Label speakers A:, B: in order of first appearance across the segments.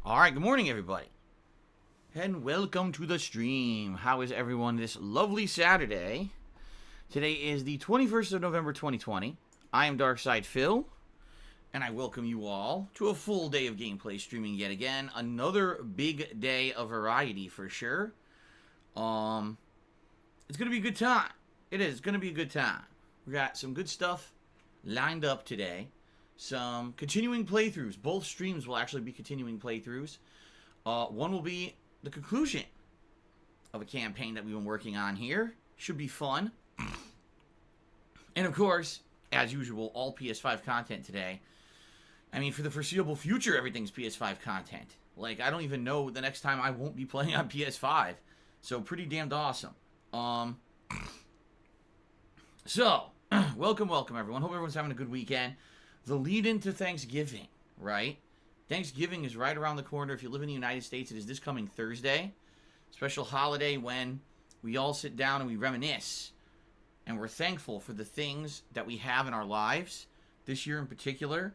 A: Alright, good morning everybody. And welcome to the stream. How is everyone this lovely Saturday? Today is the 21st of November 2020. I am Darkside Phil, and I welcome you all to a full day of gameplay streaming yet again. Another big day of variety for sure. It's gonna be a good time. It is gonna be a good time. We got some good stuff lined up today. Some continuing playthroughs. Both streams will actually be continuing playthroughs. One will be the conclusion of a campaign that we've been working on here. Should be fun. And of course, as usual, all PS5 content today. I mean, for the foreseeable future, everything's PS5 content. Like, I don't even know the next time I won't be playing on PS5. So, pretty damned awesome. So, welcome everyone. Hope everyone's having a good weekend. The lead into Thanksgiving, right? Thanksgiving is right around the corner. If you live in the United States, it is this coming Thursday. Special holiday when we all sit down and we reminisce. And we're thankful for the things that we have in our lives. This year in particular,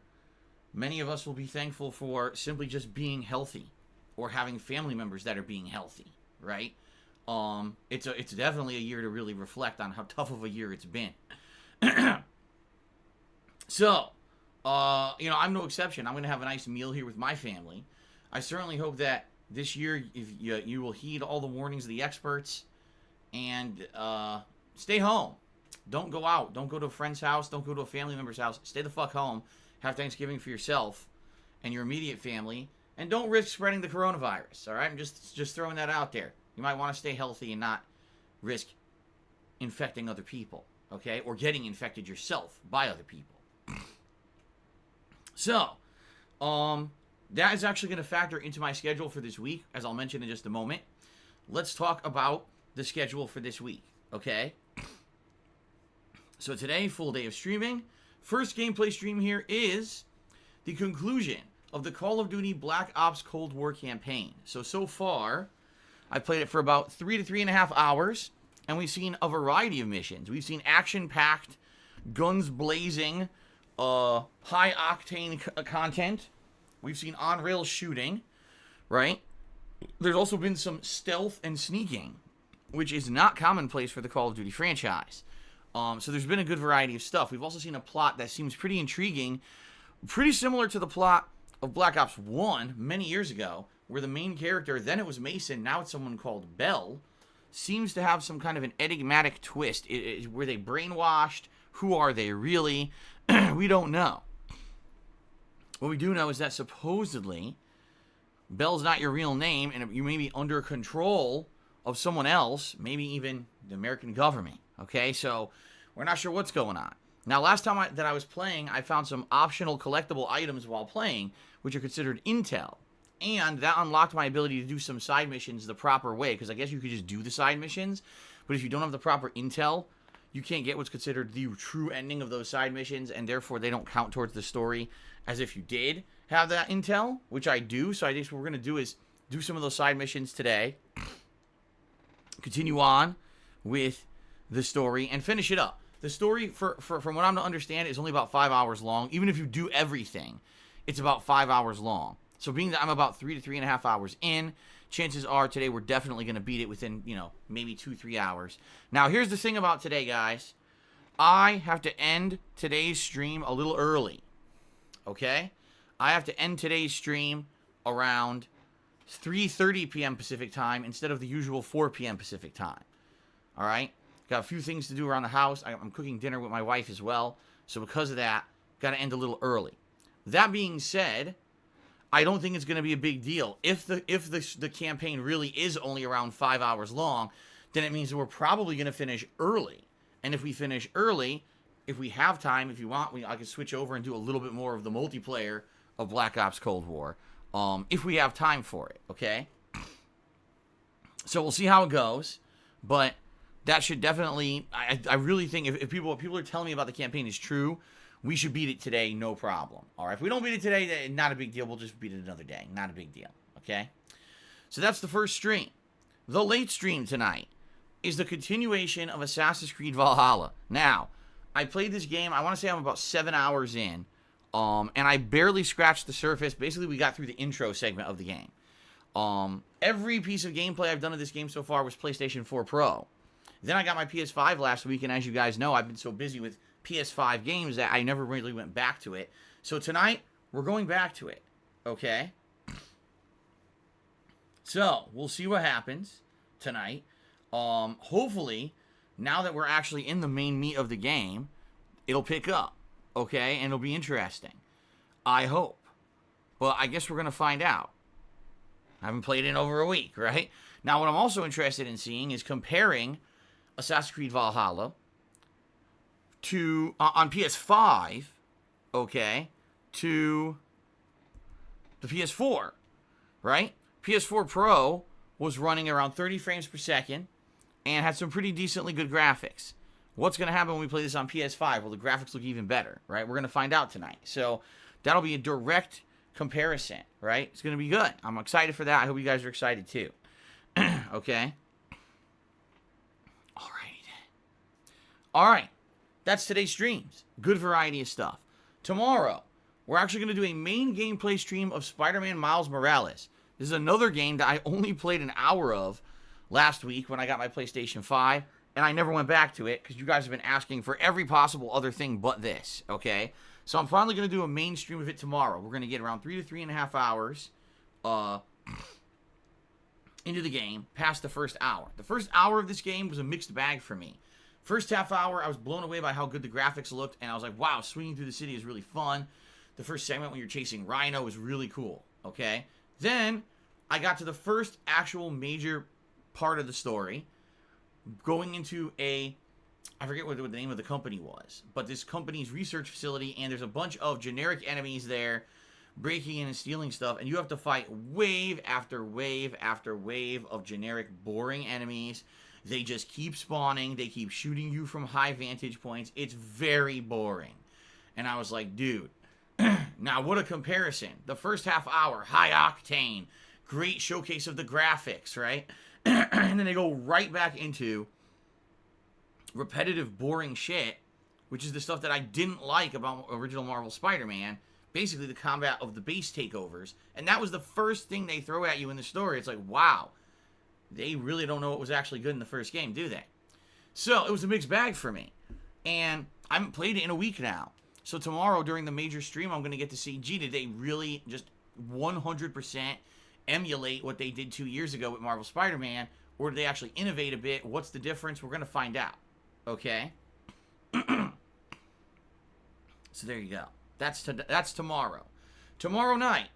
A: many of us will be thankful for simply just being healthy. Or having family members that are being healthy, right? It's definitely a year to really reflect on how tough of a year it's been. So, I'm no exception. I'm going to have a nice meal here with my family. I certainly hope that this year if you will heed all the warnings of the experts and stay home. Don't go out. Don't go to a friend's house. Don't go to a family member's house. Stay the fuck home. Have Thanksgiving for yourself and your immediate family. And don't risk spreading the coronavirus, all right? I'm just throwing that out there. You might want to stay healthy and not risk infecting other people, okay? Or getting infected yourself by other people. So, that is actually going to factor into my schedule for this week, as I'll mention in just a moment. Let's talk about the schedule for this week, okay? So today, full day of streaming. First gameplay stream here is the conclusion of the Call of Duty Black Ops Cold War campaign. So far, I played it for about 3 to 3.5 hours, and we've seen a variety of missions. We've seen action-packed, guns blazing, high-octane content. We've seen on-rail shooting, right? There's also been some stealth and sneaking, which is not commonplace for the Call of Duty franchise. So there's been a good variety of stuff. We've also seen a plot that seems pretty intriguing, pretty similar to the plot of Black Ops 1 many years ago, where the main character, then it was Mason, now it's someone called Bell, seems to have some kind of an enigmatic twist. Were they brainwashed? Who are they really? We don't know. What we do know is that supposedly Bell's not your real name, and you may be under control of someone else, maybe even the American government. Okay, so we're not sure what's going on. Now, last time that I was playing, I found some optional collectible items while playing, which are considered intel. And that unlocked my ability to do some side missions the proper way, because I guess you could just do the side missions, but if you don't have the proper intel, you can't get what's considered the true ending of those side missions, and therefore they don't count towards the story as if you did have that intel, which I do. So I guess what we're going to do is do some of those side missions today, continue on with the story, and finish it up. The story, from what I'm to understand, is only about 5 hours long. Even if you do everything, it's about 5 hours long. So being that I'm about 3 to 3.5 hours in, chances are today we're definitely going to beat it within, maybe 2-3 hours. Now, here's the thing about today, guys. I have to end today's stream a little early. Okay? I have to end today's stream around 3:30 p.m. Pacific time instead of the usual 4 p.m. Pacific time. All right? Got a few things to do around the house. I'm cooking dinner with my wife as well. So because of that, got to end a little early. That being said, I don't think it's going to be a big deal. If the campaign really is only around 5 hours long, then it means that we're probably going to finish early. And if we finish early, if we have time, if you want, I can switch over and do a little bit more of the multiplayer of Black Ops Cold War, if we have time for it, okay? So we'll see how it goes, but that should definitely, I really think if people are telling me about the campaign is true, we should beat it today, no problem. All right, if we don't beat it today, not a big deal. We'll just beat it another day. Not a big deal, okay? So that's the first stream. The late stream tonight is the continuation of Assassin's Creed Valhalla. Now, I played this game, I want to say I'm about 7 hours in. And I barely scratched the surface. Basically, we got through the intro segment of the game. Every piece of gameplay I've done of this game so far was PlayStation 4 Pro. Then I got my PS5 last week, and as you guys know, I've been so busy with PS5 games that I never really went back to it. So tonight, we're going back to it, okay? So, we'll see what happens tonight. Hopefully, now that we're actually in the main meat of the game, it'll pick up, okay? And it'll be interesting. I hope. Well, I guess we're going to find out. I haven't played in over a week, right? Now, what I'm also interested in seeing is comparing Assassin's Creed Valhalla to, on PS5, okay, to the PS4, right? PS4 Pro was running around 30 frames per second and had some pretty decently good graphics. What's going to happen when we play this on PS5? Well, the graphics look even better, right? We're going to find out tonight. So that'll be a direct comparison, right? It's going to be good. I'm excited for that. I hope you guys are excited too. Okay? Alrighty then. Alright. That's today's streams. Good variety of stuff. Tomorrow, we're actually going to do a main gameplay stream of Spider-Man Miles Morales. This is another game that I only played an hour of last week when I got my PlayStation 5, and I never went back to it because you guys have been asking for every possible other thing but this, okay? So I'm finally going to do a main stream of it tomorrow. We're going to get around 3 to 3.5 hours into the game, past the first hour. The first hour of this game was a mixed bag for me. First half hour, I was blown away by how good the graphics looked, and I was like, wow, swinging through the city is really fun. The first segment when you're chasing Rhino was really cool, okay? Then, I got to the first actual major part of the story, going into I forget what the name of the company was, but this company's research facility, and there's a bunch of generic enemies there, breaking in and stealing stuff, and you have to fight wave after wave after wave of generic boring enemies. They just keep spawning, they keep shooting you from high vantage points. It's very boring. And I was like, dude, now what a comparison. The first half hour, high octane, great showcase of the graphics, right? And then they go right back into repetitive, boring shit, which is the stuff that I didn't like about original Marvel Spider-Man. Basically, the combat of the base takeovers. And that was the first thing they throw at you in the story. It's like, wow, they really don't know what was actually good in the first game, do they? So, it was a mixed bag for me. And I haven't played it in a week now. So tomorrow, during the major stream, I'm going to get to see, gee, did they really just 100% emulate what they did 2 years ago with Marvel Spider-Man, or did they actually innovate a bit? What's the difference? We're going to find out, okay? So there you go. That's tomorrow. Tomorrow night,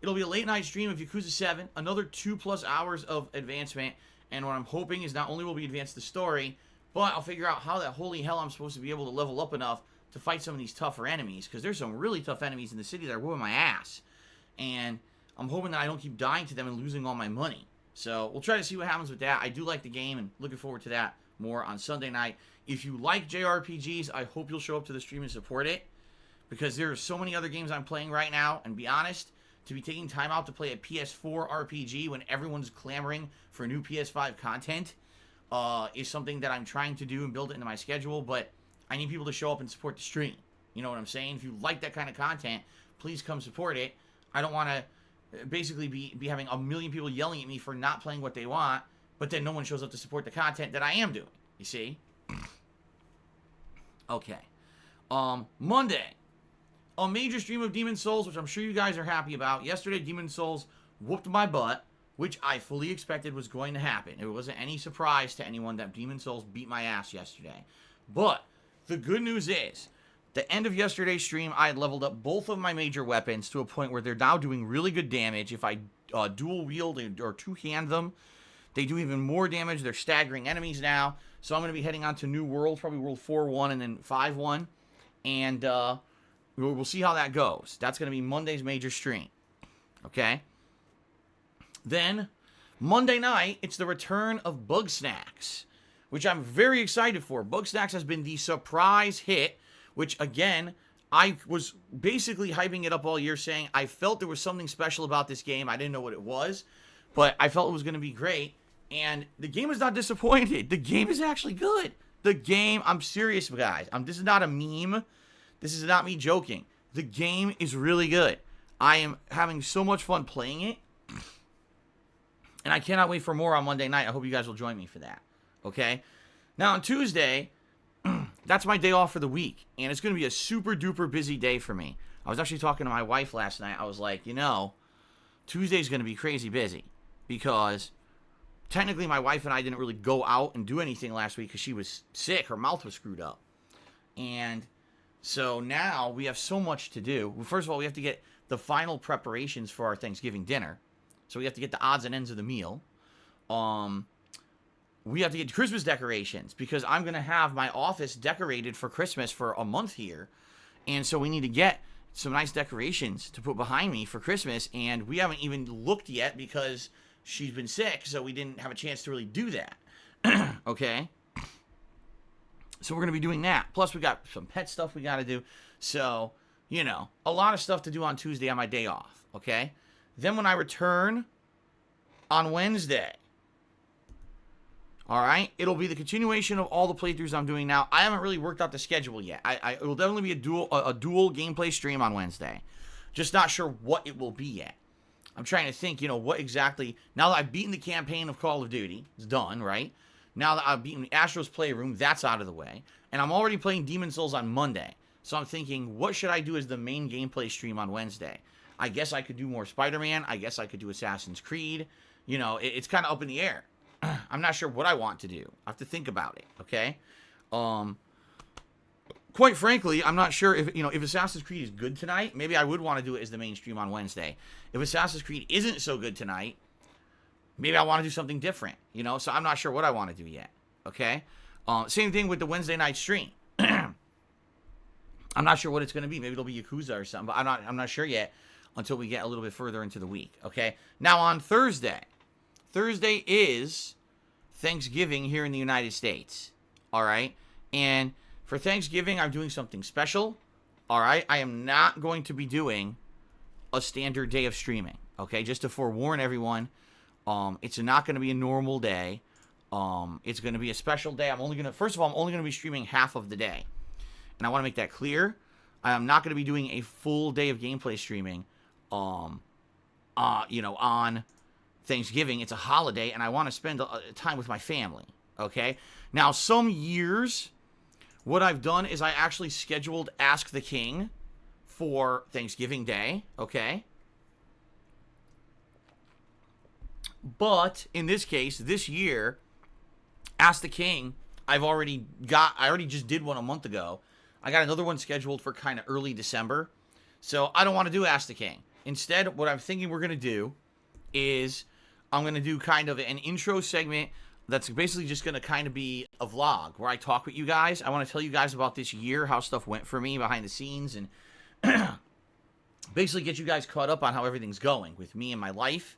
A: it'll be a late night stream of Yakuza 7, another 2+ hours of advancement, and what I'm hoping is not only will we advance the story, but I'll figure out how that holy hell I'm supposed to be able to level up enough to fight some of these tougher enemies, because there's some really tough enemies in the city that are whooping my ass, and I'm hoping that I don't keep dying to them and losing all my money. So we'll try to see what happens with that. I do like the game, and looking forward to that more on Sunday night. If you like JRPGs, I hope you'll show up to the stream and support it, because there are so many other games I'm playing right now, and be honest, to be taking time out to play a PS4 RPG when everyone's clamoring for new PS5 content is something that I'm trying to do and build it into my schedule, but I need people to show up and support the stream. You know what I'm saying? If you like that kind of content, please come support it. I don't want to basically be having a million people yelling at me for not playing what they want, but then no one shows up to support the content that I am doing. You see? Okay. Monday, a major stream of Demon's Souls, which I'm sure you guys are happy about. Yesterday, Demon's Souls whooped my butt, which I fully expected was going to happen. It wasn't any surprise to anyone that Demon's Souls beat my ass yesterday. But the good news is, the end of yesterday's stream, I had leveled up both of my major weapons to a point where they're now doing really good damage. If I dual wield or two-hand them, they do even more damage. They're staggering enemies now. So I'm going to be heading on to new worlds, probably World 4-1 and then 5-1. And we'll see how that goes. That's going to be Monday's major stream. Okay? Then, Monday night, it's the return of Bug Snacks, which I'm very excited for. Bug Snacks has been the surprise hit, which, again, I was basically hyping it up all year, saying I felt there was something special about this game. I didn't know what it was, but I felt it was going to be great. And the game is not disappointed. The game is actually good. The game, I'm serious, guys. This is not a meme. This is not me joking. The game is really good. I am having so much fun playing it. And I cannot wait for more on Monday night. I hope you guys will join me for that. Okay? Now, on Tuesday, that's my day off for the week. And it's going to be a super duper busy day for me. I was actually talking to my wife last night. I was like, Tuesday's going to be crazy busy. Because technically my wife and I didn't really go out and do anything last week because she was sick. Her mouth was screwed up. And so now we have so much to do. First of all, we have to get the final preparations for our Thanksgiving dinner. So we have to get the odds and ends of the meal. We have to get Christmas decorations because I'm going to have my office decorated for Christmas for a month here. And so we need to get some nice decorations to put behind me for Christmas. And we haven't even looked yet because she's been sick. So we didn't have a chance to really do that. Okay? So we're going to be doing that. Plus we got some pet stuff we got to do. So, a lot of stuff to do on Tuesday on my day off. Okay? Then when I return on Wednesday, all right, it'll be the continuation of all the playthroughs I'm doing now. I haven't really worked out the schedule yet. It will definitely be a dual gameplay stream on Wednesday. Just not sure what it will be yet. I'm trying to think, what exactly. Now that I've beaten the campaign of Call of Duty, it's done, right? Now that I've beaten Astro's Playroom, that's out of the way. And I'm already playing Demon Souls on Monday. So I'm thinking, what should I do as the main gameplay stream on Wednesday? I guess I could do more Spider-Man. I guess I could do Assassin's Creed. It's kind of up in the air. I'm not sure what I want to do. I have to think about it, okay? Quite frankly, I'm not sure if Assassin's Creed is good tonight, maybe I would want to do it as the main stream on Wednesday. If Assassin's Creed isn't so good tonight, maybe I want to do something different, So I'm not sure what I want to do yet, okay? Same thing with the Wednesday night stream. I'm not sure what it's going to be. Maybe it'll be Yakuza or something, but I'm not sure yet until we get a little bit further into the week, okay? Now on Thursday is Thanksgiving here in the United States, all right? And for Thanksgiving, I'm doing something special, all right? I am not going to be doing a standard day of streaming, okay? Just to forewarn everyone, it's not going to be a normal day. It's going to be a special day. First of all, I'm only going to be streaming half of the day. And I want to make that clear. I am not going to be doing a full day of gameplay streaming, on Thanksgiving. It's a holiday, and I want to spend time with my family, okay? Now, some years, what I've done is I actually scheduled Ask the King for Thanksgiving Day, okay? But, in this case, this year, Ask the King, I already just did one a month ago. I got another one scheduled for kind of early December. So, I don't want to do Ask the King. Instead, what I'm thinking we're going to do is I'm going to do kind of an intro segment that's basically just going to kind of be a vlog where I talk with you guys. I want to tell you guys about this year, how stuff went for me behind the scenes, and basically get you guys caught up on how everything's going with me and my life,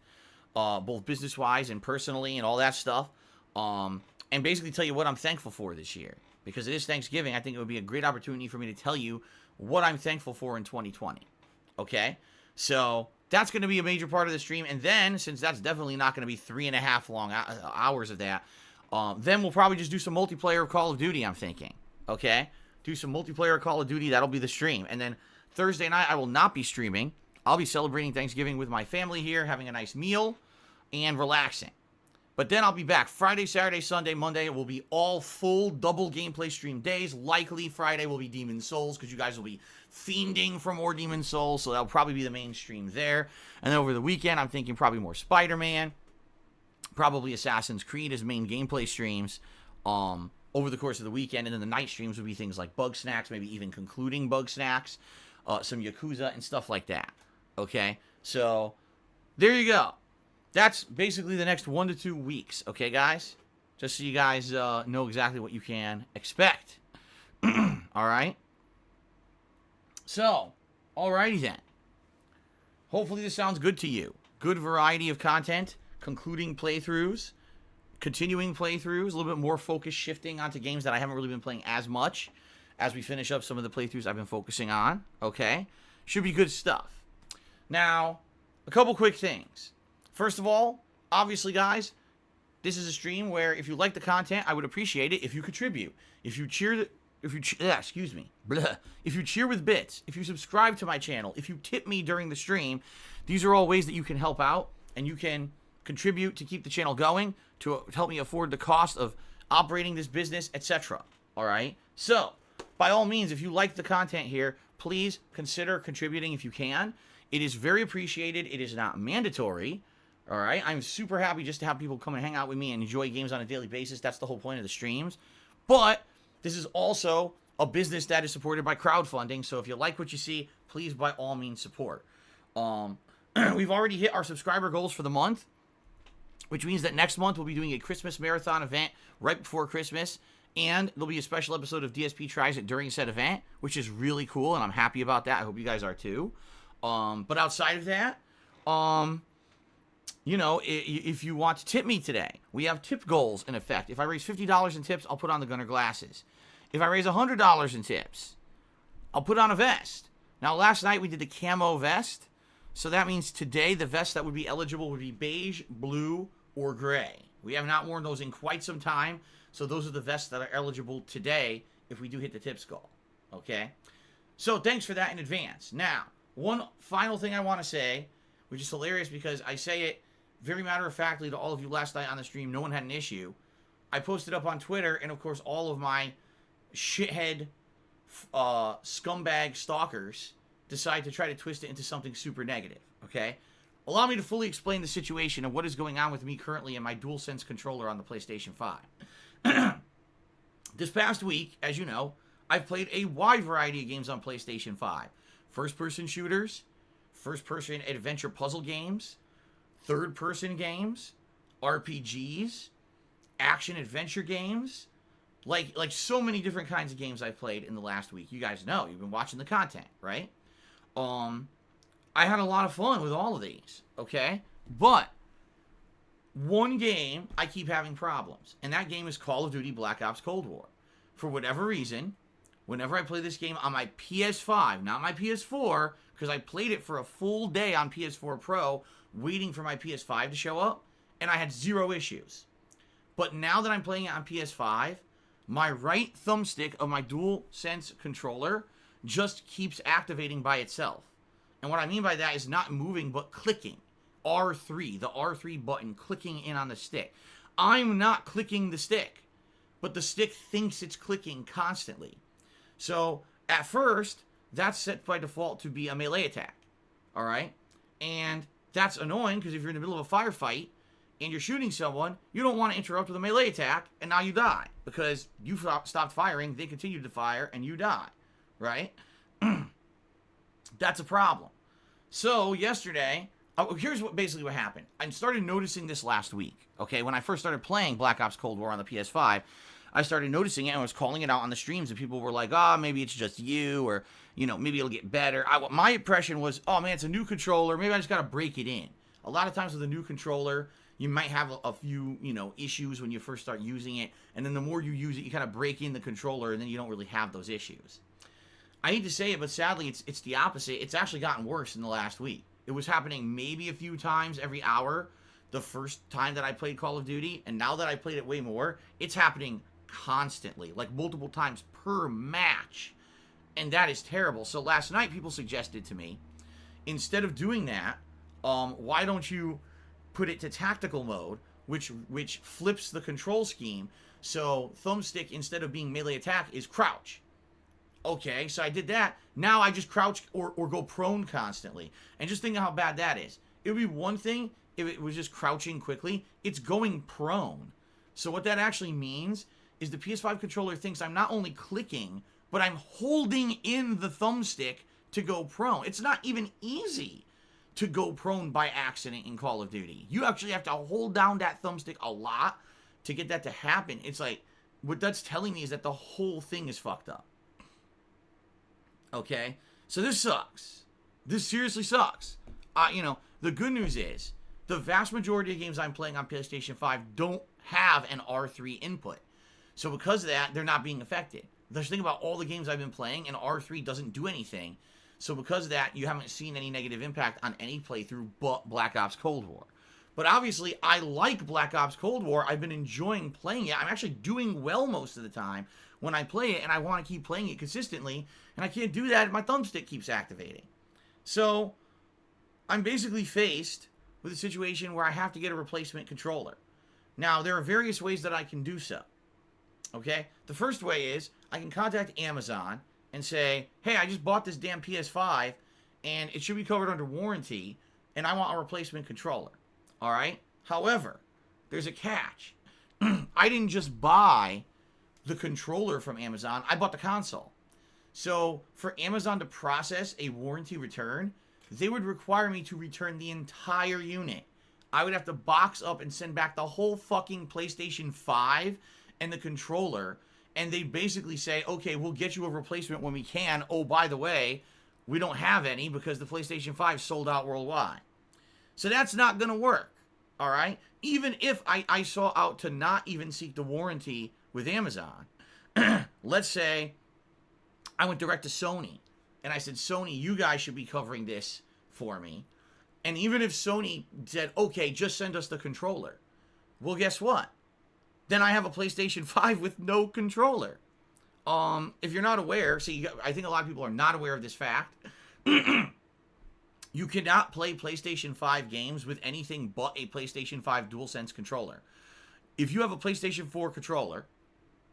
A: both business-wise and personally and all that stuff, and basically tell you what I'm thankful for this year. Because it is Thanksgiving, I think it would be a great opportunity for me to tell you what I'm thankful for in 2020. Okay? So, that's going to be a major part of the stream. And then, since that's definitely not going to be 3.5 long hours of that, then we'll probably just do some multiplayer of Call of Duty, I'm thinking. Okay? Do some multiplayer of Call of Duty. That'll be the stream. And then Thursday night, I will not be streaming. I'll be celebrating Thanksgiving with my family here, having a nice meal, and relaxing. But then I'll be back Friday, Saturday, Sunday, Monday. It will be all full double gameplay stream days. Likely Friday will be Demon Souls because you guys will be fiending for more Demon Souls. So that'll probably be the main stream there. And then over the weekend, I'm thinking probably more Spider-Man. Probably Assassin's Creed as main gameplay streams over the course of the weekend. And then the night streams would be things like Bug Snacks, maybe even concluding Bug Snacks, some Yakuza and stuff like that. Okay? So there you go. That's basically the next 1 to 2 weeks, okay, guys? Just so you guys know exactly what you can expect. All right? So, alrighty then. Hopefully this sounds good to you. Good variety of content, concluding playthroughs, continuing playthroughs, a little bit more focus shifting onto games that I haven't really been playing as much as we finish up some of the playthroughs I've been focusing on, okay? Should be good stuff. Now, a couple quick things. First of all, obviously, guys, this is a stream where if you like the content, I would appreciate it if you contribute. If you excuse me, blah, if you cheer with bits, if you subscribe to my channel, if you tip me during the stream, these are all ways that you can help out and you can contribute to keep the channel going, to help me afford the cost of operating this business, etc. All right. So, by all means, if you like the content here, please consider contributing if you can. It is very appreciated. It is not mandatory. All right. I'm super happy just to have people come and hang out with me and enjoy games on a daily basis. That's the whole point of the streams. But this is also a business that is supported by crowdfunding. So if you like what you see, please by all means support. We've already hit our subscriber goals for the month, which means that next month we'll be doing a Christmas marathon event right before Christmas. And there'll be a special episode of DSP Tries It during said event, which is really cool, and I'm happy about that. I hope you guys are too. But outside of that, you know, if you want to tip me today, we have tip goals in effect. If I raise $50 in tips, I'll put on the Gunner glasses. If I raise $100 in tips, I'll put on a vest. Now, last night we did the camo vest, so that means today the vest that would be eligible would be beige, blue, or gray. We have not worn those in quite some time. So those are the vests that are eligible today if we do hit the tips goal, okay? So thanks for that in advance. Now, one final thing I want to say, which is hilarious because I say it very matter-of-factly to all of you last night on the stream. No one had an issue. I posted up on Twitter, and of course all of my shithead scumbag stalkers decide to try to twist it into something super negative, okay? Allow me to fully explain the situation of what is going on with me currently in my DualSense controller on the PlayStation 5. This past week, as you know, I've played a wide variety of games on PlayStation 5. First-person shooters, first-person adventure puzzle games, third-person games, RPGs, action-adventure games, like so many different kinds of games I've played in the last week. You guys know, you've been watching the content, right? I had a lot of fun with all of these, okay? But one game, I keep having problems, and that game is Call of Duty Black Ops Cold War. For whatever reason, whenever I play this game on my PS5, not my PS4, because I played it for a full day on PS4 Pro, waiting for my PS5 to show up, and I had zero issues. But now that I'm playing it on PS5, my right thumbstick of my DualSense controller just keeps activating by itself. And what I mean by that is not moving, but clicking. R3, the R3 button, clicking in on the stick. I'm not clicking the stick, but the stick thinks it's clicking constantly. So, at first, that's set by default to be a melee attack. Alright? And that's annoying, because if you're in the middle of a firefight, and you're shooting someone, you don't want to interrupt with a melee attack, and now you die. Because you stopped firing, they continued to fire, and you die. Right? That's a problem. So, yesterday, here's basically what happened. I started noticing this last week, okay? When I first started playing Black Ops Cold War on the PS5, I started noticing it and I was calling it out on the streams, and people were like, maybe it's just you, or, you know, maybe it'll get better. My impression was, oh, man, it's a new controller. Maybe I just got to break it in. A lot of times with a new controller, you might have a few, you know, issues when you first start using it, and then the more you use it, you kind of break in the controller, and then you don't really have those issues. I hate to say it, but sadly, it's the opposite. It's actually gotten worse in the last week. It was happening maybe a few times every hour the first time that I played Call of Duty, and now that I played it way more, it's happening constantly, like multiple times per match, and that is terrible. So last night, people suggested to me, instead of doing that, why don't you put it to tactical mode, which flips the control scheme, so thumbstick, instead of being melee attack, is crouch. Okay, so I did that. Now I just crouch or go prone constantly. And just think of how bad that is. It would be one thing if it was just crouching quickly. It's going prone. So what that actually means is the PS5 controller thinks I'm not only clicking, but I'm holding in the thumbstick to go prone. It's not even easy to go prone by accident in Call of Duty. You actually have to hold down that thumbstick a lot to get that to happen. It's like, what that's telling me is that the whole thing is fucked up. Okay, so this sucks. This seriously sucks. You know, the good news is the vast majority of games I'm playing on PlayStation 5 don't have an R3 input. So because of that, they're not being affected. There's the thing about all the games I've been playing, and R3 doesn't do anything. So because of that, you haven't seen any negative impact on any playthrough but Black Ops Cold War. But obviously, I like Black Ops Cold War. I've been enjoying playing it. I'm actually doing well most of the time, when I play it and I want to keep playing it consistently, and I can't do that if my thumbstick keeps activating. So I'm basically faced with a situation where I have to get a replacement controller. Now, there are various ways that I can do so. Okay? The first way is I can contact Amazon and say, hey, I just bought this damn PS5 and it should be covered under warranty and I want a replacement controller. All right? However, there's a catch. I didn't just buy the controller from Amazon, I bought the console. So for Amazon to process a warranty return, they would require me to return the entire unit. I would have to box up and send back the whole fucking PlayStation 5 and the controller, and they basically say, okay, we'll get you a replacement when we can. Oh, by the way, we don't have any because the PlayStation 5 sold out worldwide. So that's not going to work, all right? Even if I saw out to not even seek the warranty with Amazon, let's say I went direct to Sony, and I said, Sony, you guys should be covering this for me. And even if Sony said, okay, just send us the controller, well, guess what? Then I have a PlayStation 5 with no controller. If you're not aware, I think a lot of people are not aware of this fact. You cannot play PlayStation 5 games with anything but a PlayStation 5 DualSense controller. If you have a PlayStation 4 controller,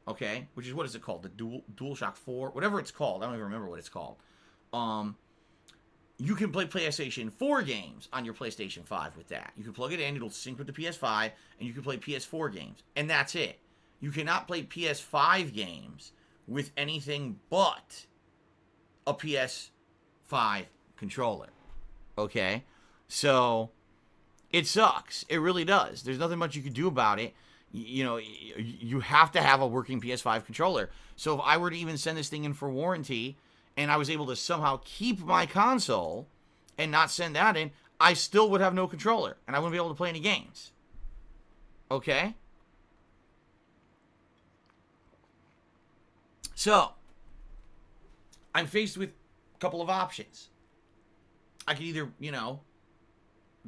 A: okay, which is, what is it called? The DualShock 4? Whatever it's called. I don't even remember what it's called. You can play PlayStation 4 games on your PlayStation 5 with that. You can plug it in, it'll sync with the PS5, and you can play PS4 games. And that's it. You cannot play PS5 games with anything but a PS5 controller. Okay? So, it sucks. It really does. There's nothing much you can do about it. You know, you have to have a working PS5 controller. So if I were to even send this thing in for warranty, and I was able to somehow keep my console and not send that in, I still would have no controller, and I wouldn't be able to play any games. Okay? So, I'm faced with a couple of options. I could either,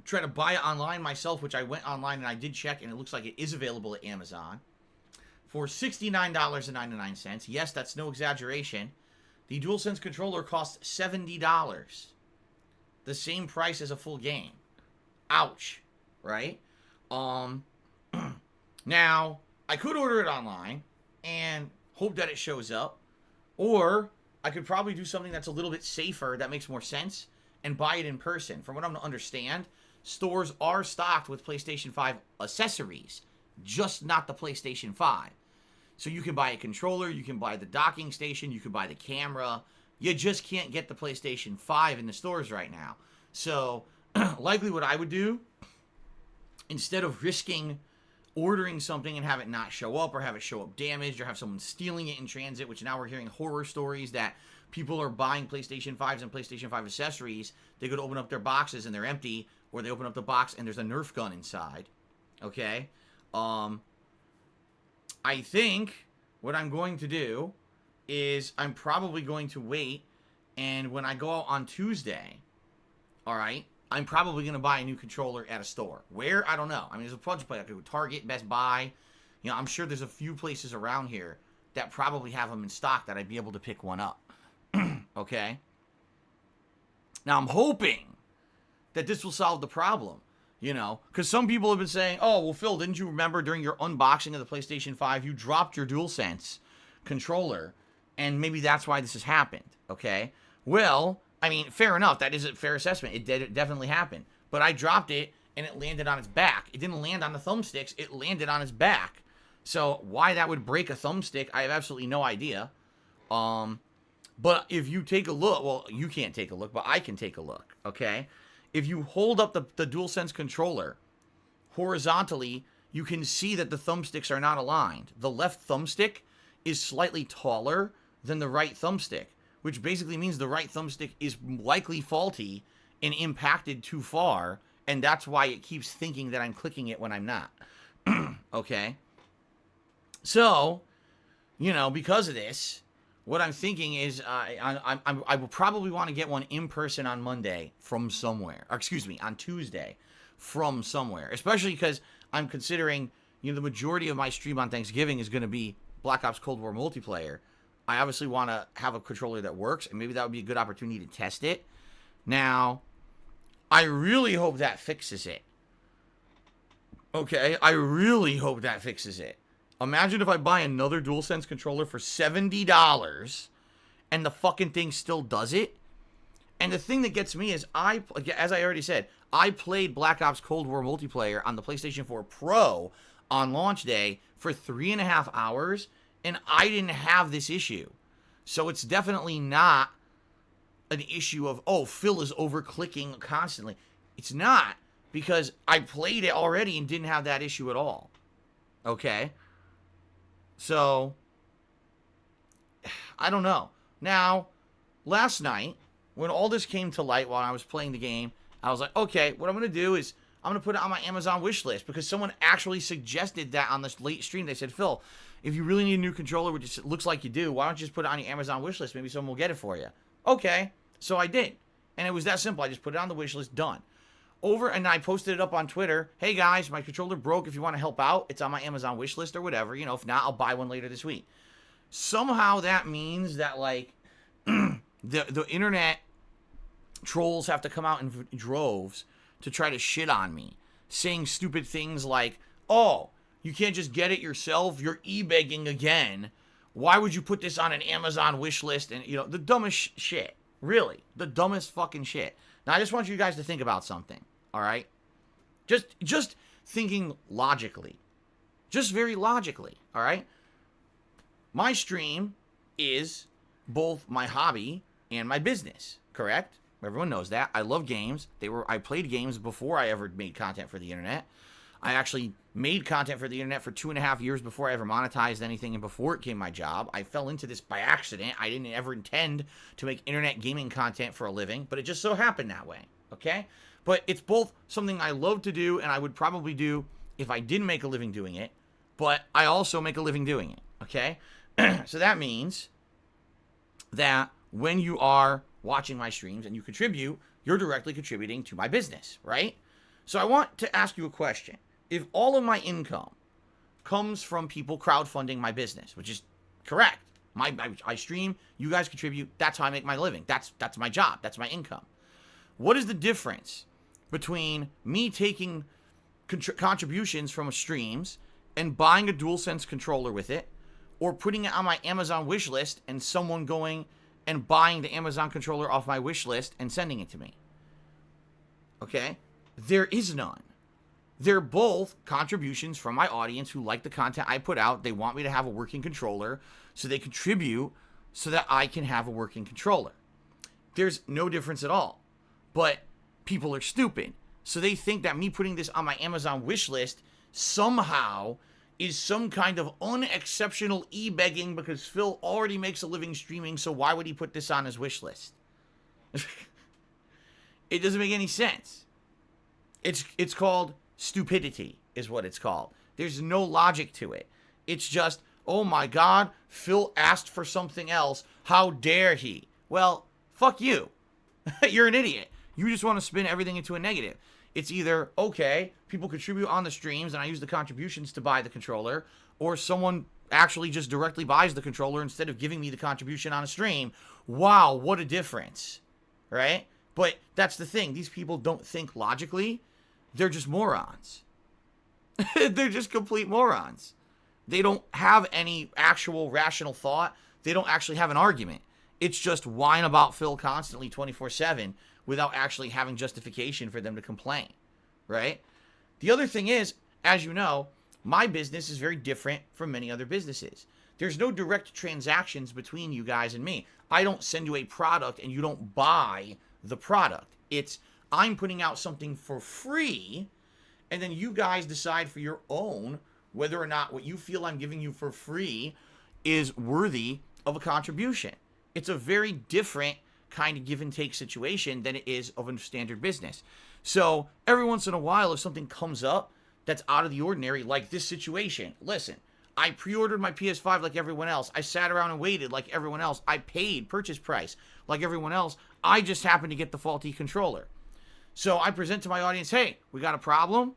A: try to buy it online myself, which I went online and I did check, and it looks like it is available at Amazon for $69.99. Yes, that's no exaggeration. The DualSense controller costs $70. The same price as a full game. Ouch. Right? Now, I could order it online and hope that it shows up. Or I could probably do something that's a little bit safer, that makes more sense, and buy it in person. From what I'm to understand, stores are stocked with PlayStation 5 accessories, just not the PlayStation 5. So you can buy a controller, you can buy the docking station, you can buy the camera. You just can't get the PlayStation 5 in the stores right now. So, likely what I would do, instead of risking ordering something and have it not show up, or have it show up damaged, or have someone stealing it in transit, which now we're hearing horror stories that people are buying PlayStation 5s and PlayStation 5 accessories. They go to open up their boxes and they're empty, or they open up the box and there's a Nerf gun inside. Okay? I think what I'm going to do is I'm probably going to wait, and when I go out on Tuesday, alright, I'm probably going to buy a new controller at a store. Where? I don't know. I mean, there's a bunch of places. I could go Target, Best Buy. I'm sure there's a few places around here that probably have them in stock that I'd be able to pick one up. Okay? Now, I'm hoping that this will solve the problem. Because some people have been saying, oh, well, Phil, didn't you remember during your unboxing of the PlayStation 5, you dropped your DualSense controller, and maybe that's why this has happened, okay? Well, I mean, fair enough. That is a fair assessment. It definitely happened. But I dropped it, and it landed on its back. It didn't land on the thumbsticks. It landed on its back. So why that would break a thumbstick, I have absolutely no idea. But if you take a look, well, you can't take a look, but I can take a look, okay? If you hold up the DualSense controller horizontally, you can see that the thumbsticks are not aligned. The left thumbstick is slightly taller than the right thumbstick, which basically means the right thumbstick is likely faulty and impacted too far, and that's why it keeps thinking that I'm clicking it when I'm not. Okay? So, because of this, what I'm thinking is I will probably want to get one in person on Monday from somewhere. Or excuse me, on Tuesday from somewhere. Especially because I'm considering, the majority of my stream on Thanksgiving is going to be Black Ops Cold War multiplayer, I obviously want to have a controller that works, and maybe that would be a good opportunity to test it. Now, I really hope that fixes it. Okay, I really hope that fixes it. Imagine if I buy another DualSense controller for $70 and the fucking thing still does it. And the thing that gets me is, as I already said, I played Black Ops Cold War multiplayer on the PlayStation 4 Pro on launch day for 3.5 hours, and I didn't have this issue. So it's definitely not an issue of, oh, Phil is over-clicking constantly. It's not, because I played it already and didn't have that issue at all. Okay? So, I don't know. Now, last night, when all this came to light while I was playing the game, I was like, okay, what I'm going to do is I'm going to put it on my Amazon wish list, because someone actually suggested that on this late stream. They said, Phil, if you really need a new controller, which it looks like you do, why don't you just put it on your Amazon wish list? Maybe someone will get it for you. Okay, so I did. And it was that simple. I just put it on the wish list, done. And I posted it up on Twitter. Hey guys, my controller broke. If you want to help out, it's on my Amazon wish list or whatever. You know, if not, I'll buy one later this week. Somehow that means that, like, the internet trolls have to come out in droves to try to shit on me, saying stupid things like, oh, you can't just get it yourself, you're e-begging again, why would you put this on an Amazon wish list? And, you know, the dumbest shit. Really, the dumbest fucking shit. Now, I just want you guys to think about something, all right? Just thinking logically. Just very logically, all right? My stream is both my hobby and my business, correct? Everyone knows that. I love games. I played games before I ever made content for the internet. I actually made content for the internet for 2.5 years before I ever monetized anything, and before it became my job. I fell into this by accident. I didn't ever intend to make internet gaming content for a living, but it just so happened that way, okay? But it's both something I love to do, and I would probably do if I didn't make a living doing it, but I also make a living doing it, okay? So that means that when you are watching my streams and you contribute, you're directly contributing to my business, right? So I want to ask you a question. If all of my income comes from people crowdfunding my business, which is correct, I stream, you guys contribute, that's how I make my living. That's my job, that's my income. What is the difference between me taking contributions from streams and buying a DualSense controller with it, or putting it on my Amazon wish list and someone going and buying the Amazon controller off my wish list and sending it to me? Okay? There is none. They're both contributions from my audience who like the content I put out. They want me to have a working controller, so they contribute so that I can have a working controller. There's no difference at all. But people are stupid. So they think that me putting this on my Amazon wish list somehow is some kind of unexceptional e-begging because Phil already makes a living streaming, so why would he put this on his wish list? It doesn't make any sense. It's called stupidity, is what it's called. There's no logic to it. It's just, oh my God, Phil asked for something else. How dare he? Well, fuck you. You're an idiot. You just want to spin everything into a negative. It's either, okay, people contribute on the streams and I use the contributions to buy the controller, or someone actually just directly buys the controller instead of giving me the contribution on a stream. Wow, what a difference, right? But that's the thing. These people don't think logically. They're just morons. They're just complete morons. They don't have any actual rational thought. They don't actually have an argument. It's just whine about Phil constantly 24/7 without actually having justification for them to complain, right? The other thing is, as you know, my business is very different from many other businesses. There's no direct transactions between you guys and me. I don't send you a product and you don't buy the product. It's, I'm putting out something for free, and then you guys decide for your own whether or not what you feel I'm giving you for free is worthy of a contribution. It's a very different kind of give and take situation than it is of a standard business. So every once in a while, if something comes up that's out of the ordinary, like this situation, listen, I pre-ordered my PS5 like everyone else. I sat around and waited like everyone else. I paid purchase price like everyone else. I just happened to get the faulty controller. So I present to my audience, hey, we got a problem.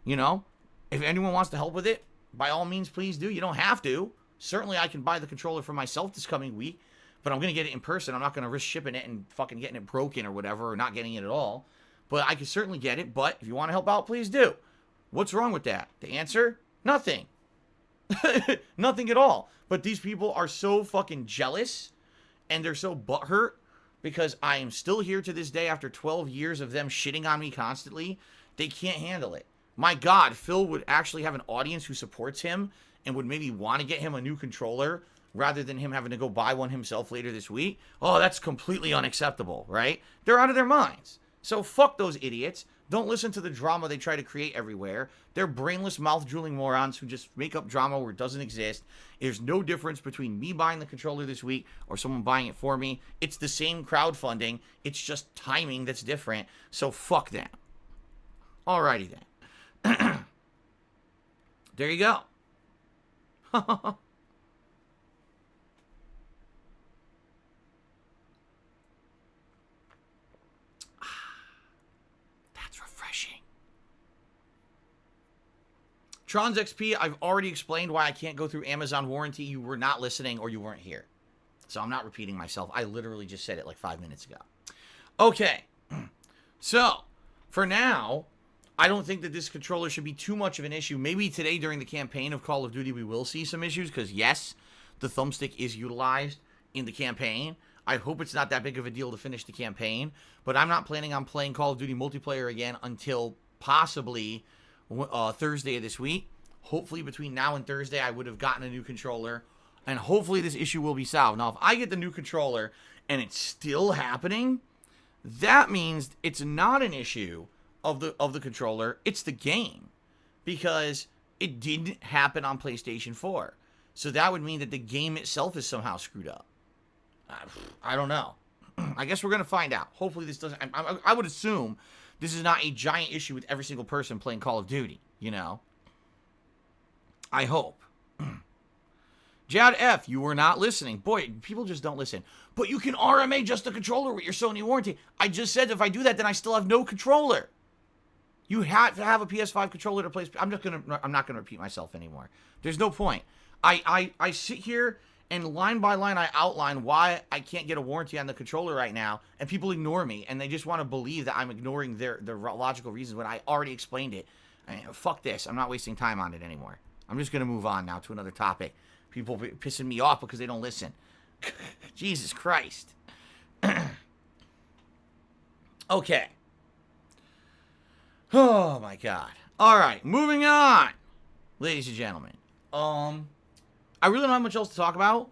A: You know, if anyone wants to help with it, by all means, please do. You don't have to. Certainly, I can buy the controller for myself this coming week, but I'm going to get it in person. I'm not going to risk shipping it and fucking getting it broken or whatever, or not getting it at all. But I can certainly get it, but if you want to help out, please do. What's wrong with that? The answer? Nothing. Nothing at all. But these people are so fucking jealous, and they're so butthurt, because I am still here to this day after 12 years of them shitting on me constantly. They can't handle it. My God, Phil would actually have an audience who supports him and would maybe want to get him a new controller rather than him having to go buy one himself later this week. Oh, that's completely unacceptable, right? They're out of their minds. So fuck those idiots. Don't listen to the drama they try to create everywhere. They're brainless, mouth-drooling morons who just make up drama where it doesn't exist. There's no difference between me buying the controller this week or someone buying it for me. It's the same crowdfunding. It's just timing that's different. So fuck them. Alrighty then. There you go. That's refreshing. Trons XP, I've already explained why I can't go through Amazon warranty. You were not listening or you weren't here. So I'm not repeating myself. I literally just said it like 5 minutes ago. Okay. So, for now, I don't think that this controller should be too much of an issue. Maybe today during the campaign of Call of Duty we will see some issues, because yes, the thumbstick is utilized in the campaign. I hope it's not that big of a deal to finish the campaign, but I'm not planning on playing Call of Duty multiplayer again until possibly Thursday of this week. Hopefully between now and Thursday I would have gotten a new controller, and hopefully this issue will be solved. Now if I get the new controller and it's still happening, that means it's not an issue of the controller, it's the game, because it didn't happen on PlayStation 4. So that would mean that the game itself is somehow screwed up. I don't know. I guess we're gonna find out. Hopefully this doesn't. I would assume this is not a giant issue with every single person playing Call of Duty. You know. I hope. Jad F, you were not listening. Boy, people just don't listen. But you can RMA just the controller with your Sony warranty. I just said if I do that, then I still have no controller. You have to have a PS5 controller to play. I'm not gonna repeat myself anymore. There's no point. I sit here and line by line I outline why I can't get a warranty on the controller right now, and people ignore me, and they just want to believe that I'm ignoring their logical reasons when I already explained it. I mean, fuck this. I'm not wasting time on it anymore. I'm just gonna move on now to another topic. People pissing me off because they don't listen. Jesus Christ. Okay. Oh my God. All right, moving on, ladies and gentlemen. I really don't have much else to talk about.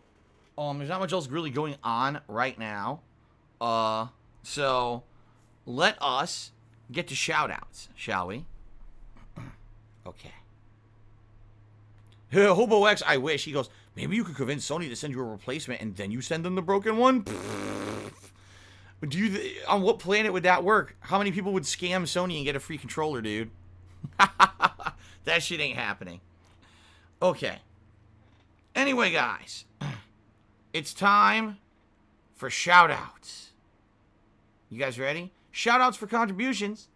A: There's not much else really going on right now. So let us get to shout-outs, shall we? Okay. Hobo X, I wish. He goes, maybe you could convince Sony to send you a replacement and then you send them the broken one? On what planet would that work? How many people would scam Sony and get a free controller, dude? That shit ain't happening. Okay. Anyway, guys. It's time for shout-outs. You guys ready? Shout-outs for contributions.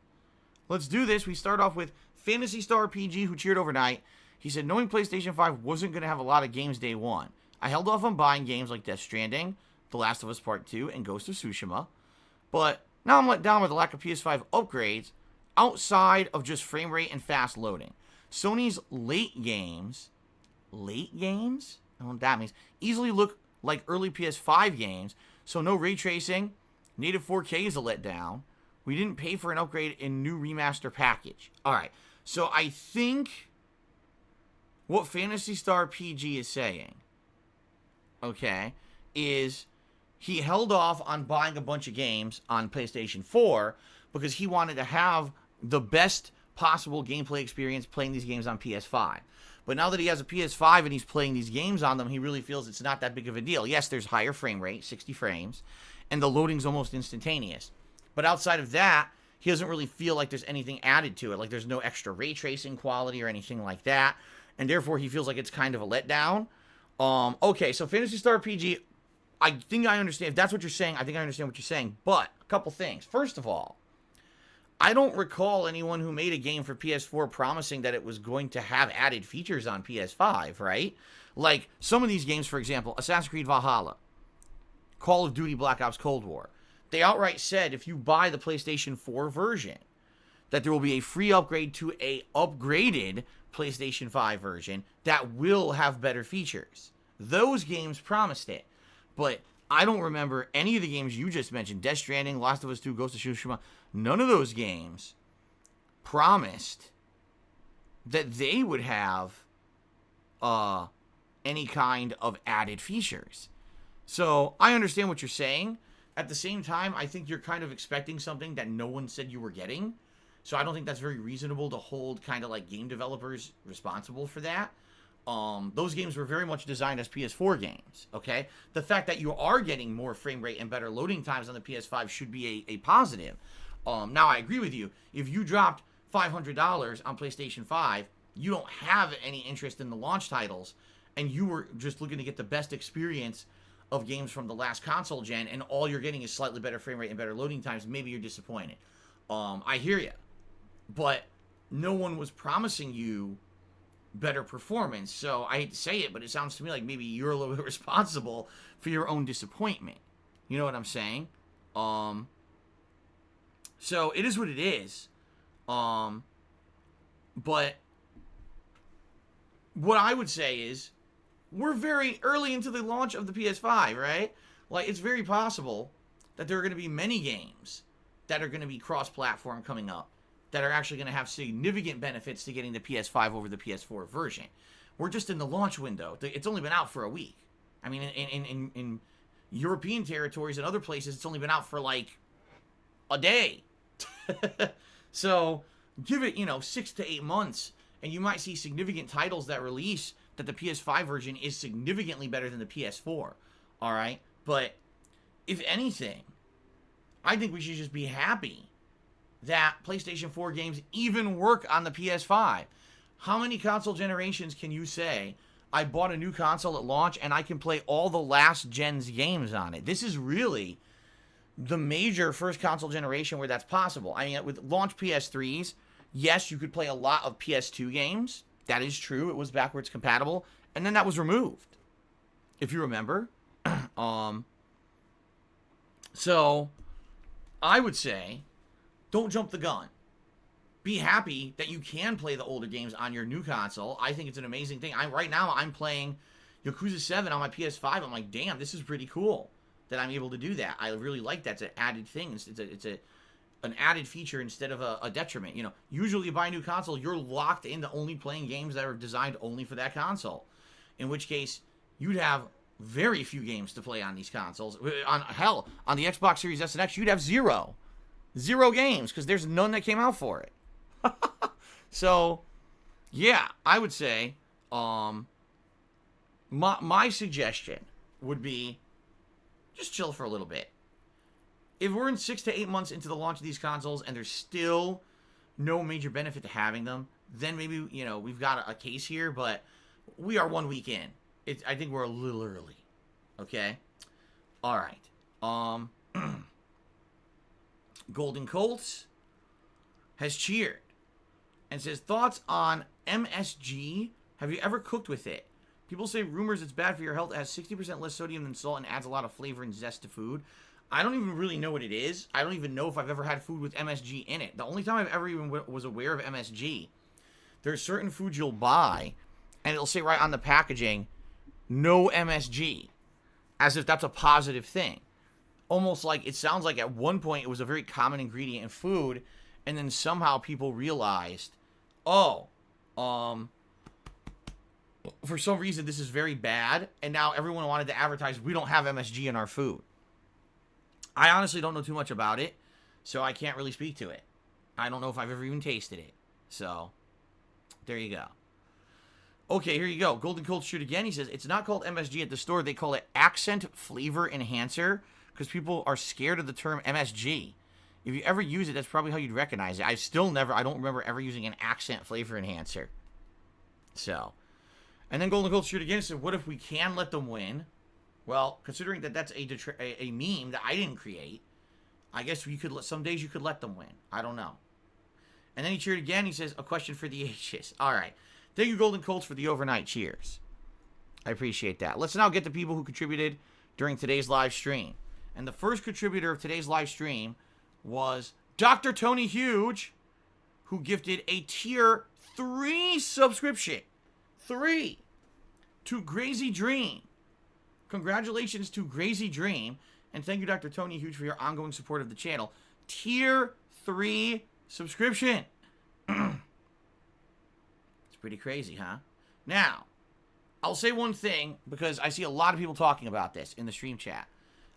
A: Let's do this. We start off with Fantasy Star PG, who cheered overnight. He said, knowing PlayStation 5 wasn't going to have a lot of games day one, I held off on buying games like Death Stranding, The Last of Us Part 2, and Ghost of Tsushima. But now I'm let down by the lack of PS5 upgrades outside of just frame rate and fast loading. Sony's late games? I don't know what that means. Easily look like early PS5 games, so no ray tracing. Native 4K is a letdown. We didn't pay for an upgrade in new remaster package. Alright, so I think what Phantasy Star PG is saying, okay, is he held off on buying a bunch of games on PlayStation 4 because he wanted to have the best possible gameplay experience playing these games on PS5. But now that he has a PS5 and he's playing these games on them, he really feels it's not that big of a deal. Yes, there's higher frame rate, 60 frames, and the loading's almost instantaneous. But outside of that, he doesn't really feel like there's anything added to it. Like there's no extra ray tracing quality or anything like that. And therefore, he feels like it's kind of a letdown. Okay, so Phantasy Star PG, I think I understand. If that's what you're saying, I think I understand what you're saying. But a couple things. First of all, I don't recall anyone who made a game for PS4 promising that it was going to have added features on PS5, right? Like some of these games, for example, Assassin's Creed Valhalla, Call of Duty Black Ops Cold War, they outright said if you buy the PlayStation 4 version, that there will be a free upgrade to a upgraded PlayStation 5 version that will have better features. Those games promised it. But I don't remember any of the games you just mentioned, Death Stranding, Last of Us 2, Ghost of Tsushima. None of those games promised that they would have any kind of added features. So I understand what you're saying. At the same time, I think you're kind of expecting something that no one said you were getting. So I don't think that's very reasonable to hold kind of like game developers responsible for that. Those games were very much designed as PS4 games, okay? The fact that you are getting more frame rate and better loading times on the PS5 should be a positive. Now, I agree with you. If you dropped $500 on PlayStation 5, you don't have any interest in the launch titles, and you were just looking to get the best experience of games from the last console gen, and all you're getting is slightly better frame rate and better loading times, maybe you're disappointed. I hear you. But no one was promising you better performance. So I hate to say it, but it sounds to me like maybe you're a little bit responsible for your own disappointment. You know what I'm saying? So it is what it is. But what I would say is we're very early into the launch of the PS5, right? Like, it's very possible that there are going to be many games that are going to be cross-platform coming up that are actually going to have significant benefits to getting the PS5 over the PS4 version. We're just in the launch window. It's only been out for a week. I mean, in European territories and other places, it's only been out for like a day. So give it, 6 to 8 months, and you might see significant titles that release that the PS5 version is significantly better than the PS4. All right? But if anything, I think we should just be happy that PlayStation 4 games even work on the PS5. How many console generations can you say, I bought a new console at launch and I can play all the last gen's games on it? This is really the major first console generation where that's possible. I mean, with launch PS3s, yes, you could play a lot of PS2 games. That is true. It was backwards compatible. And then that was removed, if you remember. So I would say, don't jump the gun. Be happy that you can play the older games on your new console. I think it's an amazing thing. Right now, I'm playing Yakuza 7 on my PS5. I'm like, damn, this is pretty cool that I'm able to do that. I really like that. It's an added thing. It's an added feature instead of a detriment. Usually you buy a new console, you're locked into only playing games that are designed only for that console. In which case, you'd have very few games to play on these consoles. On the Xbox Series S and X, you'd have zero games because there's none that came out for it. So, yeah, I would say my suggestion would be just chill for a little bit. If we're in 6 to 8 months into the launch of these consoles and there's still no major benefit to having them, then maybe, we've got a case here, but we are 1 week in. I think we're a little early. Okay? All right. Golden Colts has cheered and says, thoughts on MSG? Have you ever cooked with it? People say rumors it's bad for your health. It has 60% less sodium than salt and adds a lot of flavor and zest to food. I don't even really know what it is. I don't even know if I've ever had food with MSG in it. The only time I've ever even was aware of MSG, there's certain foods you'll buy, and it'll say right on the packaging, no MSG, as if that's a positive thing. Almost like, it sounds like at one point it was a very common ingredient in food, and then somehow people realized, for some reason this is very bad, and now everyone wanted to advertise, we don't have MSG in our food. I honestly don't know too much about it, so I can't really speak to it. I don't know if I've ever even tasted it. So, there you go. Okay, here you go. Golden Cold shoot again. He says, it's not called MSG at the store. They call it Accent Flavor Enhancer because people are scared of the term MSG. If you ever use it, that's probably how you'd recognize it. I don't remember ever using an Accent Flavor Enhancer. So, and then Golden Cold shoot again and said, what if we can let them win? Well, considering that that's a meme that I didn't create, I guess some days you could let them win. I don't know. And then he cheered again. He says, a question for the ages. All right. Thank you, Golden Colts, for the overnight cheers. I appreciate that. Let's now get the people who contributed during today's live stream. And the first contributor of today's live stream was Dr. Tony Huge, who gifted a tier 3 subscription. 3. To Crazy Dream. Congratulations to Crazy Dream. And thank you, Dr. Tony Huge, for your ongoing support of the channel. Tier 3 subscription. It's pretty crazy, huh? Now, I'll say one thing, because I see a lot of people talking about this in the stream chat.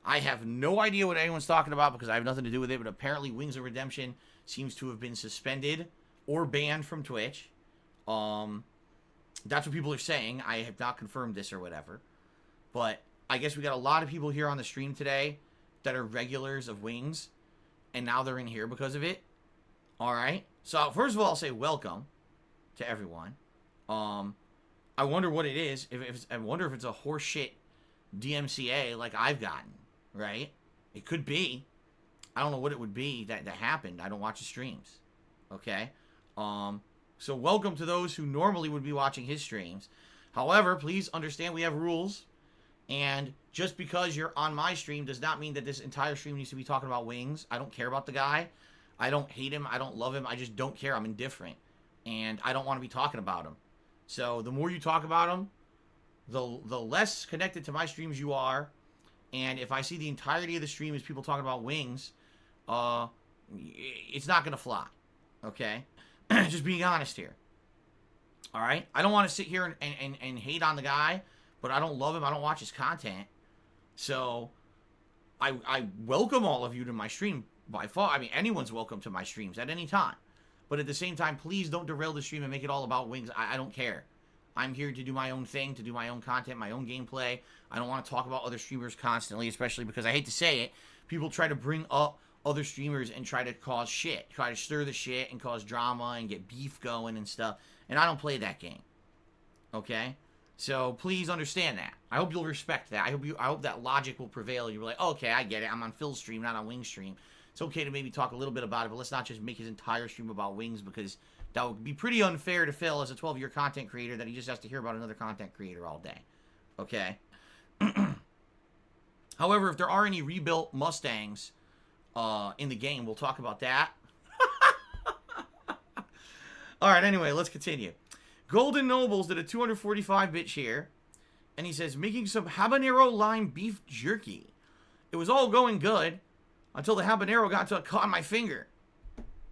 A: I have no idea what anyone's talking about because I have nothing to do with it, but apparently Wings of Redemption seems to have been suspended or banned from Twitch. That's what people are saying. I have not confirmed this or whatever. But I guess we got a lot of people here on the stream today that are regulars of Wings, and now they're in here because of it. All right. So first of all, I'll say welcome to everyone. I wonder what it is. I wonder if it's a horseshit DMCA like I've gotten, right? It could be. I don't know what it would be that happened. I don't watch the streams. Okay? So welcome to those who normally would be watching his streams. However, please understand we have rules. And just because you're on my stream does not mean that this entire stream needs to be talking about Wings. I don't care about the guy. I don't hate him. I don't love him. I just don't care. I'm indifferent. And I don't want to be talking about him. So the more you talk about him, the less connected to my streams you are. And if I see the entirety of the stream is people talking about Wings, it's not going to fly. Okay? Just being honest here. All right? I don't want to sit here and hate on the guy, but I don't love him. I don't watch his content. So I welcome all of you to my stream by far. I mean, anyone's welcome to my streams at any time. But at the same time, please don't derail the stream and make it all about Wings. I don't care. I'm here to do my own thing, to do my own content, my own gameplay. I don't want to talk about other streamers constantly, especially because I hate to say it, people try to bring up other streamers and try to cause shit. Try to stir the shit and cause drama and get beef going and stuff. And I don't play that game. Okay? So please understand that. I hope you'll respect that. I hope that logic will prevail. You'll be like, oh, okay, I get it. I'm on Phil's stream, not on Wings' stream. It's okay to maybe talk a little bit about it, but let's not just make his entire stream about Wings, because that would be pretty unfair to Phil as a 12-year content creator that he just has to hear about another content creator all day. Okay? However, if there are any rebuilt Mustangs in the game, we'll talk about that. Alright, anyway, let's continue. Golden Nobles did a 245-bit share, and he says, making some habanero lime beef jerky. It was all going good until the habanero got caught on my finger.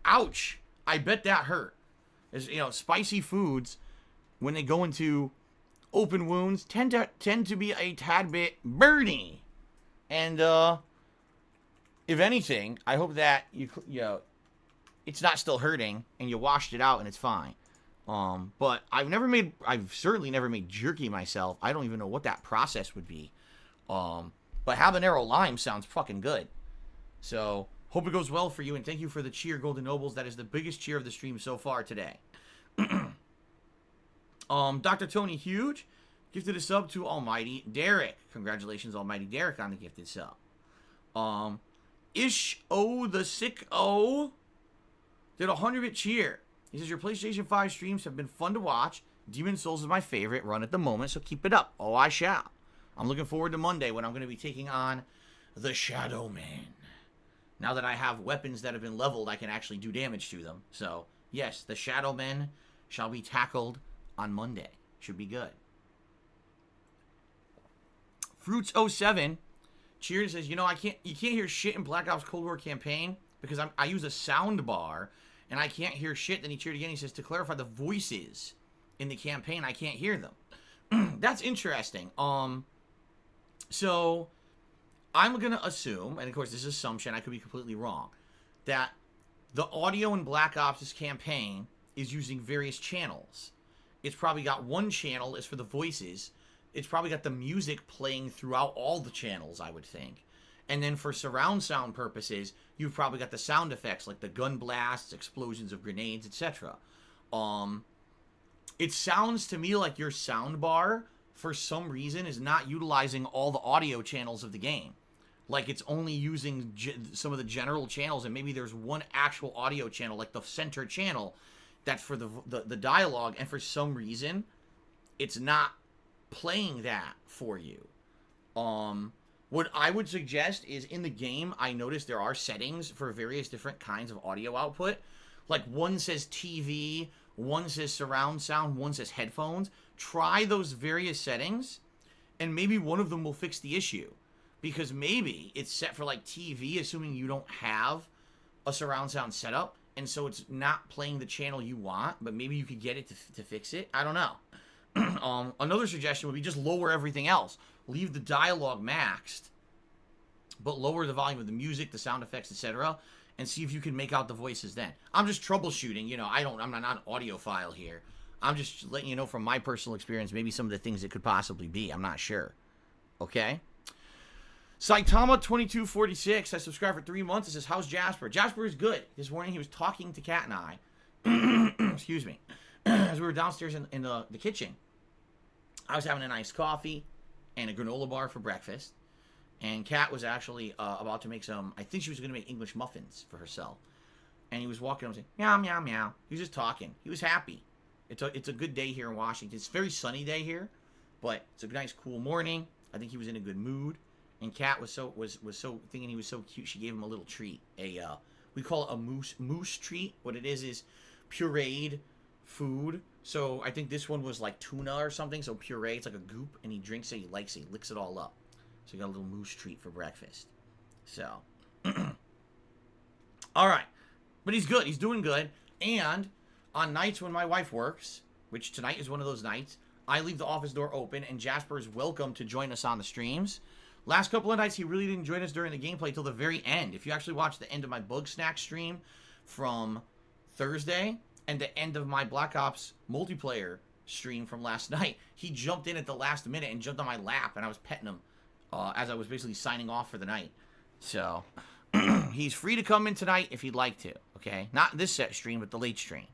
A: Ouch. I bet that hurt. As you know, spicy foods, when they go into open wounds, tend to be a tad bit burny. And if anything, I hope that you know it's not still hurting and you washed it out and it's fine. But I've certainly never made jerky myself. I don't even know what that process would be. But habanero lime sounds fucking good. So, hope it goes well for you, and thank you for the cheer, Golden Nobles. That is the biggest cheer of the stream so far today. Dr. Tony Huge gifted a sub to Almighty Derek. Congratulations, Almighty Derek, on the gifted sub. Ish-O the Sick-O did a 100-bit cheer. He says, your PlayStation 5 streams have been fun to watch. Demon's Souls is my favorite run at the moment, so keep it up. Oh, I shall. I'm looking forward to Monday when I'm going to be taking on the Shadow Man. Now that I have weapons that have been leveled, I can actually do damage to them. So, yes, the Shadow Men shall be tackled on Monday. Should be good. Fruits07 cheers, says, you know, you can't hear shit in Black Ops Cold War campaign because I use a sound bar and I can't hear shit. Then he cheered again. He says, to clarify the voices in the campaign, I can't hear them. That's interesting. So I'm going to assume, and of course this is assumption, I could be completely wrong, that the audio in Black Ops' campaign is using various channels. It's probably got one channel is for the voices. It's probably got the music playing throughout all the channels, I would think. And then for surround sound purposes, you've probably got the sound effects, like the gun blasts, explosions of grenades, etc. It sounds to me like your sound bar, for some reason, is not utilizing all the audio channels of the game. like it's only using some of the general channels, and maybe there's one actual audio channel, like the center channel, that's for the dialogue, and for some reason, it's not playing that for you. What I would suggest is in the game, I noticed there are settings for various different kinds of audio output. Like one says TV, one says surround sound, one says headphones. Try those various settings, and maybe one of them will fix the issue. Because maybe it's set for like TV, assuming you don't have a surround sound setup, and so it's not playing the channel you want, but maybe you could get it to fix it. I don't know. Another suggestion would be just lower everything else. Leave the dialogue maxed, but lower the volume of the music, the sound effects, etc., and see if you can make out the voices then. I'm just troubleshooting, you know, I'm not an audiophile here. I'm just letting you know from my personal experience, maybe some of the things it could possibly be. I'm not sure. Okay? Saitama2246, I subscribed for 3 months. It says, how's Jasper? Jasper is good. This morning he was talking to Kat and I. Excuse me. As we were downstairs in the kitchen. I was having a nice coffee and a granola bar for breakfast. And Kat was actually about to make some, I think she was going to make English muffins for herself. And he was walking up and saying, meow, meow, meow. He was just talking. He was happy. It's a good day here in Washington. It's a very sunny day here, but it's a nice, cool morning. I think he was in a good mood. And Kat was so thinking he was so cute, she gave him a little treat. We call it a moose treat. What it is pureed food. So I think this one was like tuna or something. So puree, it's like a goop, and he drinks it, he likes it, he licks it all up. So he got a little moose treat for breakfast. So, all right. But he's good. He's doing good. And on nights when my wife works, which tonight is one of those nights, I leave the office door open, and Jasper is welcome to join us on the streams. Last couple of nights, he really didn't join us during the gameplay till the very end. If you actually watch the end of my Bug Snack stream from Thursday and the end of my Black Ops multiplayer stream from last night, he jumped in at the last minute and jumped on my lap, and I was petting him as I was basically signing off for the night. So, he's free to come in tonight if he'd like to, okay? Not this set stream, but the late stream,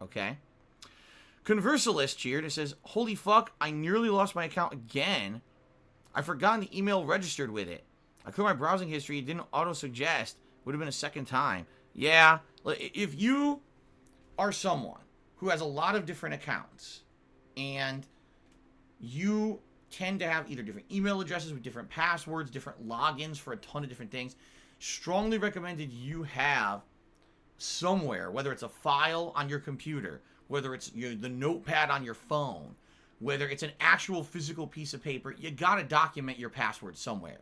A: okay? Conversalist cheered. It says, holy fuck, I nearly lost my account again. I forgot the email registered with it. I cleared my browsing history. It didn't auto-suggest. Would have been a second time. Yeah, if you are someone who has a lot of different accounts and you tend to have either different email addresses with different passwords, different logins for a ton of different things, strongly recommended you have somewhere, whether it's a file on your computer, whether it's the notepad on your phone, whether it's an actual physical piece of paper, you gotta document your password somewhere.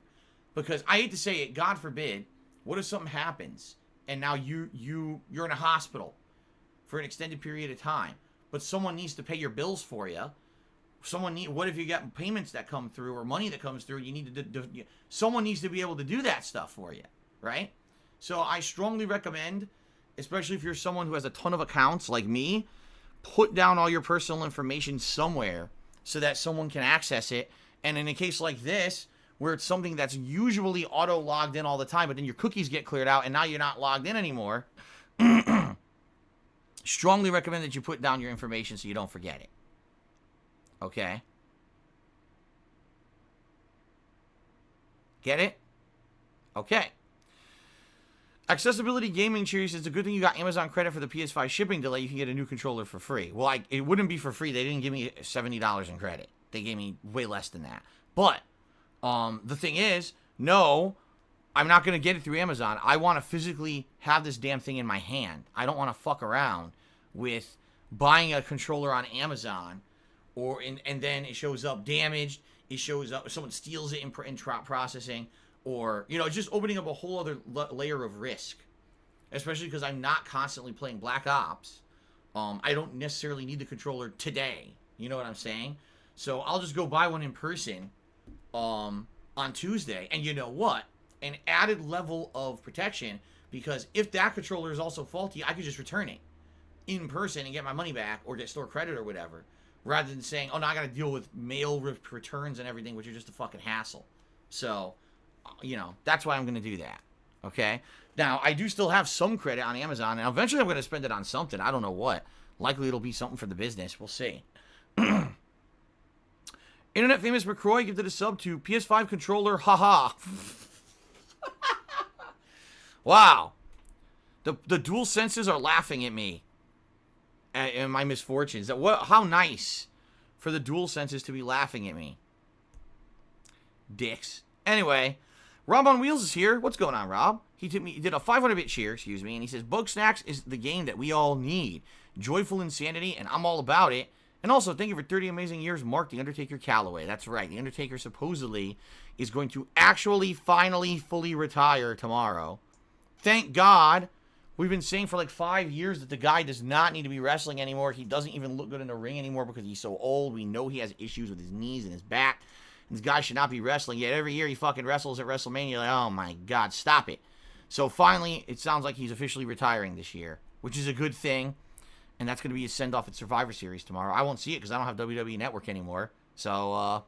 A: Because I hate to say it, God forbid, what if something happens and now you're in a hospital for an extended period of time, but someone needs to pay your bills for you? What if you got payments that come through or money that comes through? You need someone needs to be able to do that stuff for you, right? So I strongly recommend, especially if you're someone who has a ton of accounts like me, put down all your personal information somewhere so that someone can access it. And in a case like this, where it's something that's usually auto-logged in all the time, but then your cookies get cleared out and now you're not logged in anymore, strongly recommend that you put down your information so you don't forget it. Okay? Get it? Okay. Accessibility Gaming cheers. It's a good thing you got Amazon credit for the PS5 shipping delay. You can get a new controller for free. Well, it wouldn't be for free. They didn't give me $70 in credit. They gave me way less than that. But the thing is, no, I'm not going to get it through Amazon. I want to physically have this damn thing in my hand. I don't want to fuck around with buying a controller on Amazon and then it shows up damaged. It shows up, someone steals it in processing. Or, just opening up a whole other layer of risk. Especially because I'm not constantly playing Black Ops. I don't necessarily need the controller today. You know what I'm saying? So I'll just go buy one in person on Tuesday. And you know what? An added level of protection. Because if that controller is also faulty, I could just return it in person and get my money back. Or get store credit or whatever. Rather than saying, oh, now I got to deal with mail returns and everything, which are just a fucking hassle. So, that's why I'm going to do that. Okay? Now, I do still have some credit on Amazon, and eventually I'm going to spend it on something. I don't know what. Likely it'll be something for the business. We'll see. Internet famous McCroy gifted a sub to PS5 controller. Haha. Wow. The dual senses are laughing at me and my misfortunes. How nice for the dual senses to be laughing at me. Dicks. Anyway, Rob on Wheels is here. What's going on, Rob? He did a 500-bit cheer, excuse me, and he says, Bug Snacks is the game that we all need. Joyful insanity, and I'm all about it. And also, thank you for 30 amazing years, Mark the Undertaker Calloway. That's right. The Undertaker supposedly is going to actually, finally, fully retire tomorrow. Thank God. We've been saying for like 5 years that the guy does not need to be wrestling anymore. He doesn't even look good in the ring anymore because he's so old. We know he has issues with his knees and his back. And this guy should not be wrestling. Yet every year he fucking wrestles at WrestleMania. Like, oh my God, stop it. So finally, it sounds like he's officially retiring this year, which is a good thing. And that's going to be his send-off at Survivor Series tomorrow. I won't see it because I don't have WWE Network anymore. So,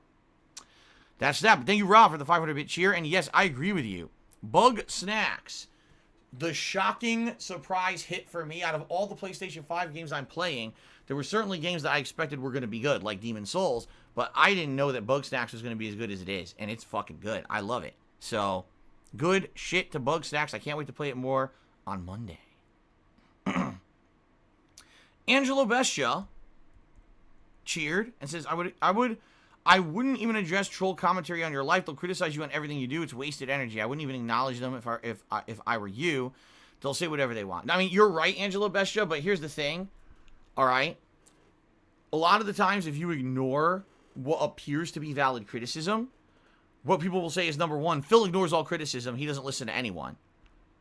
A: that's that. But thank you, Rob, for the 500-bit cheer. And yes, I agree with you. Bug Snacks. The shocking surprise hit for me out of all the PlayStation 5 games I'm playing. There were certainly games that I expected were going to be good, like Demon's Souls, but I didn't know that Bug Snacks was going to be as good as it is, and it's fucking good. I love it. So, good shit to Bug Snacks. I can't wait to play it more on Monday. Angelo Bestia cheered and says, I wouldn't even address troll commentary on your life. They'll criticize you on everything you do. It's wasted energy. I wouldn't even acknowledge them if I were you. They'll say whatever they want. I mean, you're right, Angelo Bestia, but here's the thing. All right? A lot of the times, if you ignore what appears to be valid criticism, what people will say is, number one, Phil ignores all criticism. He doesn't listen to anyone.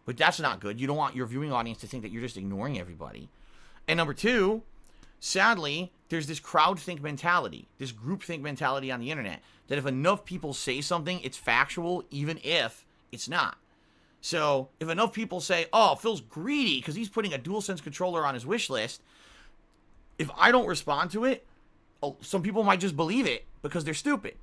A: But that's not good. You don't want your viewing audience to think that you're just ignoring everybody. And number two, sadly, there's this crowdthink mentality, this groupthink mentality on the internet, that if enough people say something, it's factual, even if it's not. So, if enough people say, oh, Phil's greedy because he's putting a DualSense controller on his wish list, if I don't respond to it, some people might just believe it because they're stupid,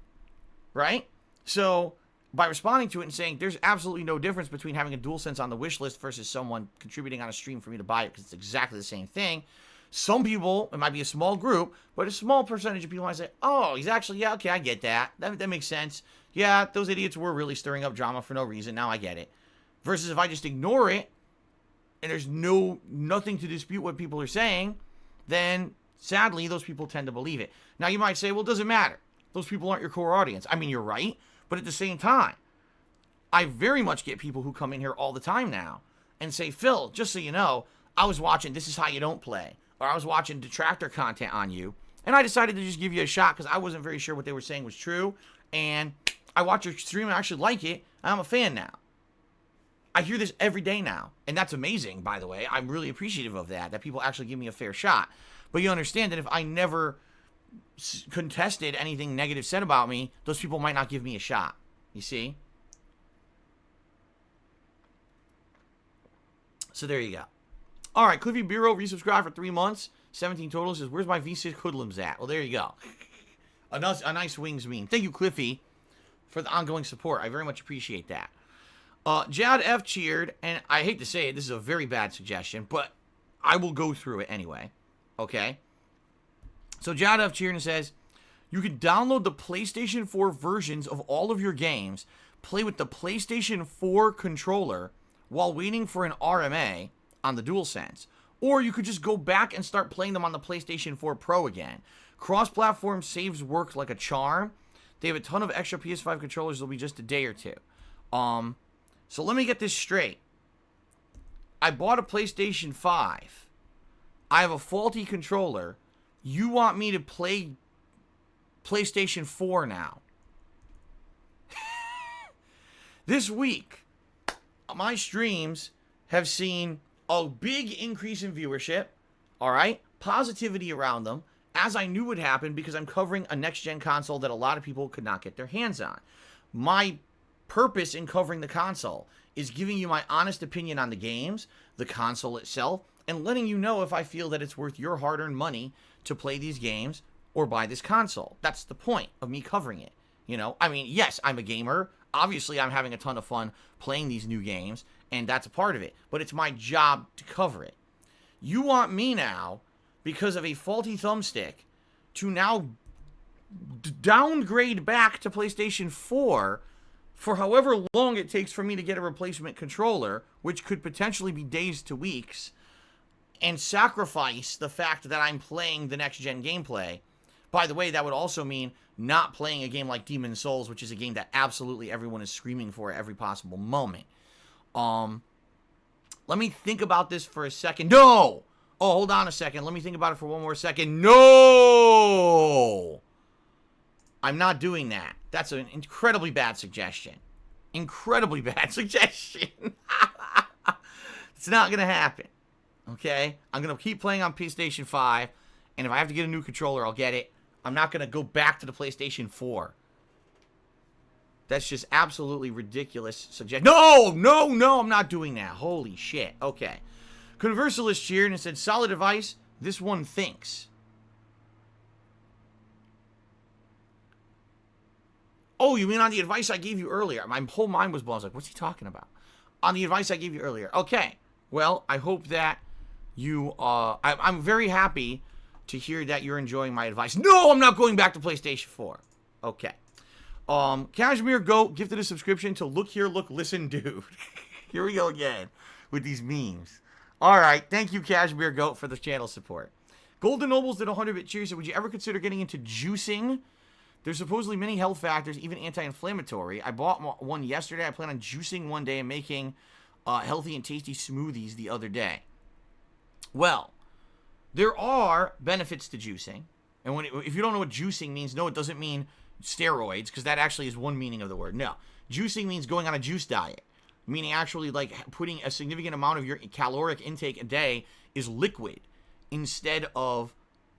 A: right? So, by responding to it and saying there's absolutely no difference between having a DualSense on the wish list versus someone contributing on a stream for me to buy it because it's exactly the same thing, some people, it might be a small group, but a small percentage of people might say, oh, he's actually, yeah, okay, I get that. That makes sense. Yeah, those idiots were really stirring up drama for no reason. Now I get it. Versus if I just ignore it and there's nothing to dispute what people are saying, then sadly, those people tend to believe it. Now you might say, well, it doesn't matter. Those people aren't your core audience. I mean, you're right. But at the same time, I very much get people who come in here all the time now and say, Phil, just so you know, I was watching This Is How You Don't Play. Or I was watching detractor content on you, and I decided to just give you a shot because I wasn't very sure what they were saying was true, and I watched your stream and I actually like it, and I'm a fan now. I hear this every day now, and that's amazing, by the way. I'm really appreciative of that people actually give me a fair shot. But you understand that if I never contested anything negative said about me, those people might not give me a shot. You see? So there you go. All right, Cliffy Bureau resubscribed for 3 months. 17 total. Says, where's my V6 hoodlums at? Well, there you go. a nice wings meme. Thank you, Cliffy, for the ongoing support. I very much appreciate that. Jad F cheered, and I hate to say it, this is a very bad suggestion, but I will go through it anyway. Okay? So Jad F cheered and says, you can download the PlayStation 4 versions of all of your games, play with the PlayStation 4 controller while waiting for an RMA on the DualSense. Or you could just go back and start playing them on the PlayStation 4 Pro again. Cross-platform saves work like a charm. They have a ton of extra PS5 controllers. It'll be just a day or two. So let me get this straight. I bought a PlayStation 5. I have a faulty controller. You want me to play PlayStation 4 now? This week, my streams have seen a big increase in viewership, all right? Positivity around them, as I knew would happen because I'm covering a next-gen console that a lot of people could not get their hands on. My purpose in covering the console is giving you my honest opinion on the games, the console itself, and letting you know if I feel that it's worth your hard-earned money to play these games or buy this console. That's the point of me covering it. You know, I mean, yes, I'm a gamer. Obviously, I'm having a ton of fun playing these new games, and that's a part of it. But it's my job to cover it. You want me now, because of a faulty thumbstick, to now downgrade back to PlayStation 4 for however long it takes for me to get a replacement controller, which could potentially be days to weeks, and sacrifice the fact that I'm playing the next-gen gameplay. By the way, that would also mean not playing a game like Demon's Souls, which is a game that absolutely everyone is screaming for at every possible moment. Let me think about this for a second. No! Oh, hold on a second. Let me think about it for one more second. No! I'm not doing that. That's an incredibly bad suggestion. Incredibly bad suggestion. It's not going to happen. Okay? I'm going to keep playing on PlayStation 5, and if I have to get a new controller, I'll get it. I'm not going to go back to the PlayStation 4. That's just absolutely ridiculous suggestion. No, I'm not doing that. Holy shit. Okay. Conversalist cheered and said, solid advice. This one thinks. Oh, you mean on the advice I gave you earlier? My whole mind was blown. I was like, what's he talking about? On the advice I gave you earlier. Okay. Well, I hope that you, I'm very happy to hear that you're enjoying my advice. No, I'm not going back to PlayStation 4. Okay. Cashmere Goat gifted a subscription to Look Here, Look, Listen, Dude. Here we go again with these memes. All right. Thank you, Cashmere Goat, for the channel support. Golden Nobles did 100-bit cheers. So would you ever consider getting into juicing? There's supposedly many health factors, even anti-inflammatory. I bought one yesterday. I plan on juicing one day and making healthy and tasty smoothies the other day. Well, there are benefits to juicing. And if you don't know what juicing means, no, it doesn't mean steroids, because that actually is one meaning of the word. No. Juicing means going on a juice diet, meaning actually like putting a significant amount of your caloric intake a day is liquid instead of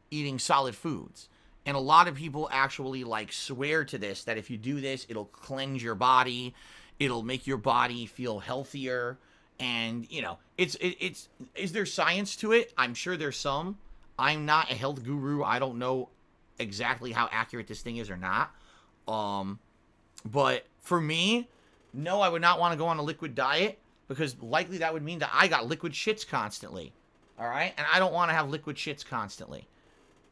A: eating solid foods. And a lot of people actually like swear to this, that if you do this, it'll cleanse your body, it'll make your body feel healthier. And, you know, is there science to it? I'm sure there's some. I'm not a health guru. I don't know exactly how accurate this thing is or not. But for me, no, I would not want to go on a liquid diet, because likely that would mean that I got liquid shits constantly. All right? And I don't want to have liquid shits constantly.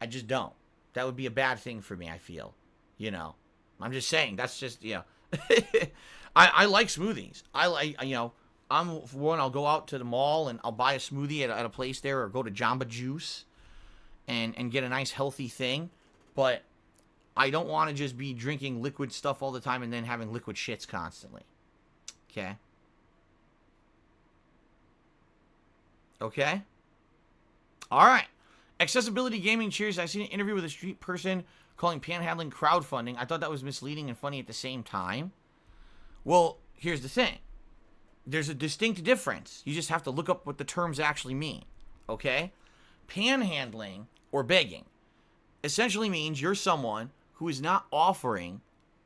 A: I just don't. That would be a bad thing for me, I feel. You know, I'm just saying. That's just, you know. I like smoothies. I like, you know, I'll go out to the mall and I'll buy a smoothie at a place there, or go to Jamba Juice and get a nice healthy thing. But I don't want to just be drinking liquid stuff all the time and then having liquid shits constantly. Okay? Okay? All right. Accessibility Gaming cheers. I seen an interview with a street person calling panhandling crowdfunding. I thought that was misleading and funny at the same time. Well, here's the thing. There's a distinct difference. You just have to look up what the terms actually mean. Okay? Panhandling, or begging, essentially means you're someone who is not offering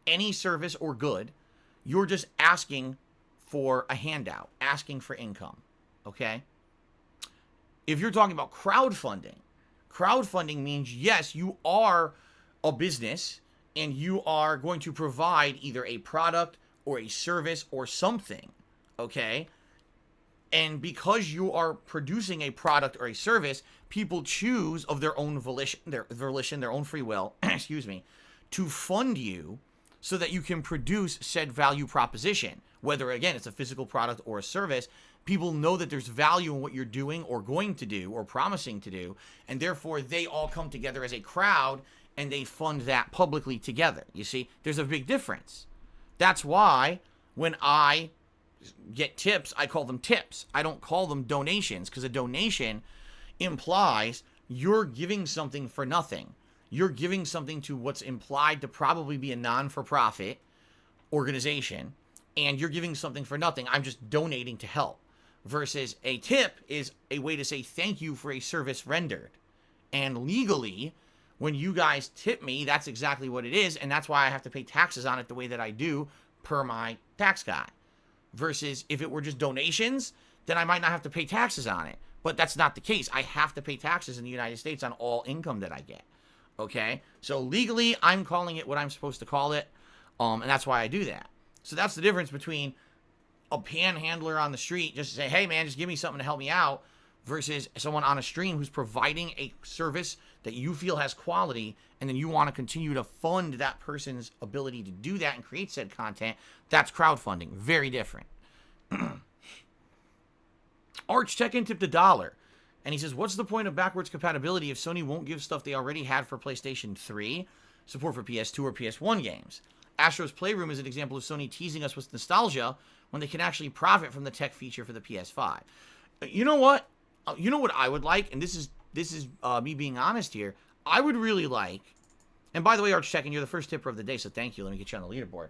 A: any service or good. You're just asking for a handout, asking for income. Okay? If you're talking about crowdfunding means, yes, you are a business and you are going to provide either a product or a service or something, okay? And because you are producing a product or a service, people choose of their own volition, their own free will, excuse me, to fund you so that you can produce said value proposition. Whether, again, it's a physical product or a service, people know that there's value in what you're doing or going to do or promising to do, and therefore they all come together as a crowd and they fund that publicly together. You see, there's a big difference. That's why when I get tips, I call them tips. I don't call them donations, because a donation implies you're giving something for nothing. You're giving something to what's implied to probably be a non-for-profit organization, and you're giving something for nothing. I'm just donating to help. Versus a tip is a way to say thank you for a service rendered. And legally, when you guys tip me, that's exactly what it is, and that's why I have to pay taxes on it the way that I do per my tax guy. Versus if it were just donations, then I might not have to pay taxes on it. But that's not the case. I have to pay taxes in the United States on all income that I get. Okay? So legally, I'm calling it what I'm supposed to call it, and that's why I do that. So that's the difference between a panhandler on the street just to say, hey man, just give me something to help me out, versus someone on a stream who's providing a service that you feel has quality, and then you want to continue to fund that person's ability to do that and create said content. That's crowdfunding. Very different. Arch Tekken tipped $1, and he says, what's the point of backwards compatibility if Sony won't give stuff they already had for PlayStation 3, support for PS2 or PS1 games? Astro's Playroom is an example of Sony teasing us with nostalgia when they can actually profit from the tech feature for the PS5. You know what? You know what I would like, and this is me being honest here. I would really like, and by the way, Arch Tekken, you're the first tipper of the day, so thank you. Let me get you on the leaderboard.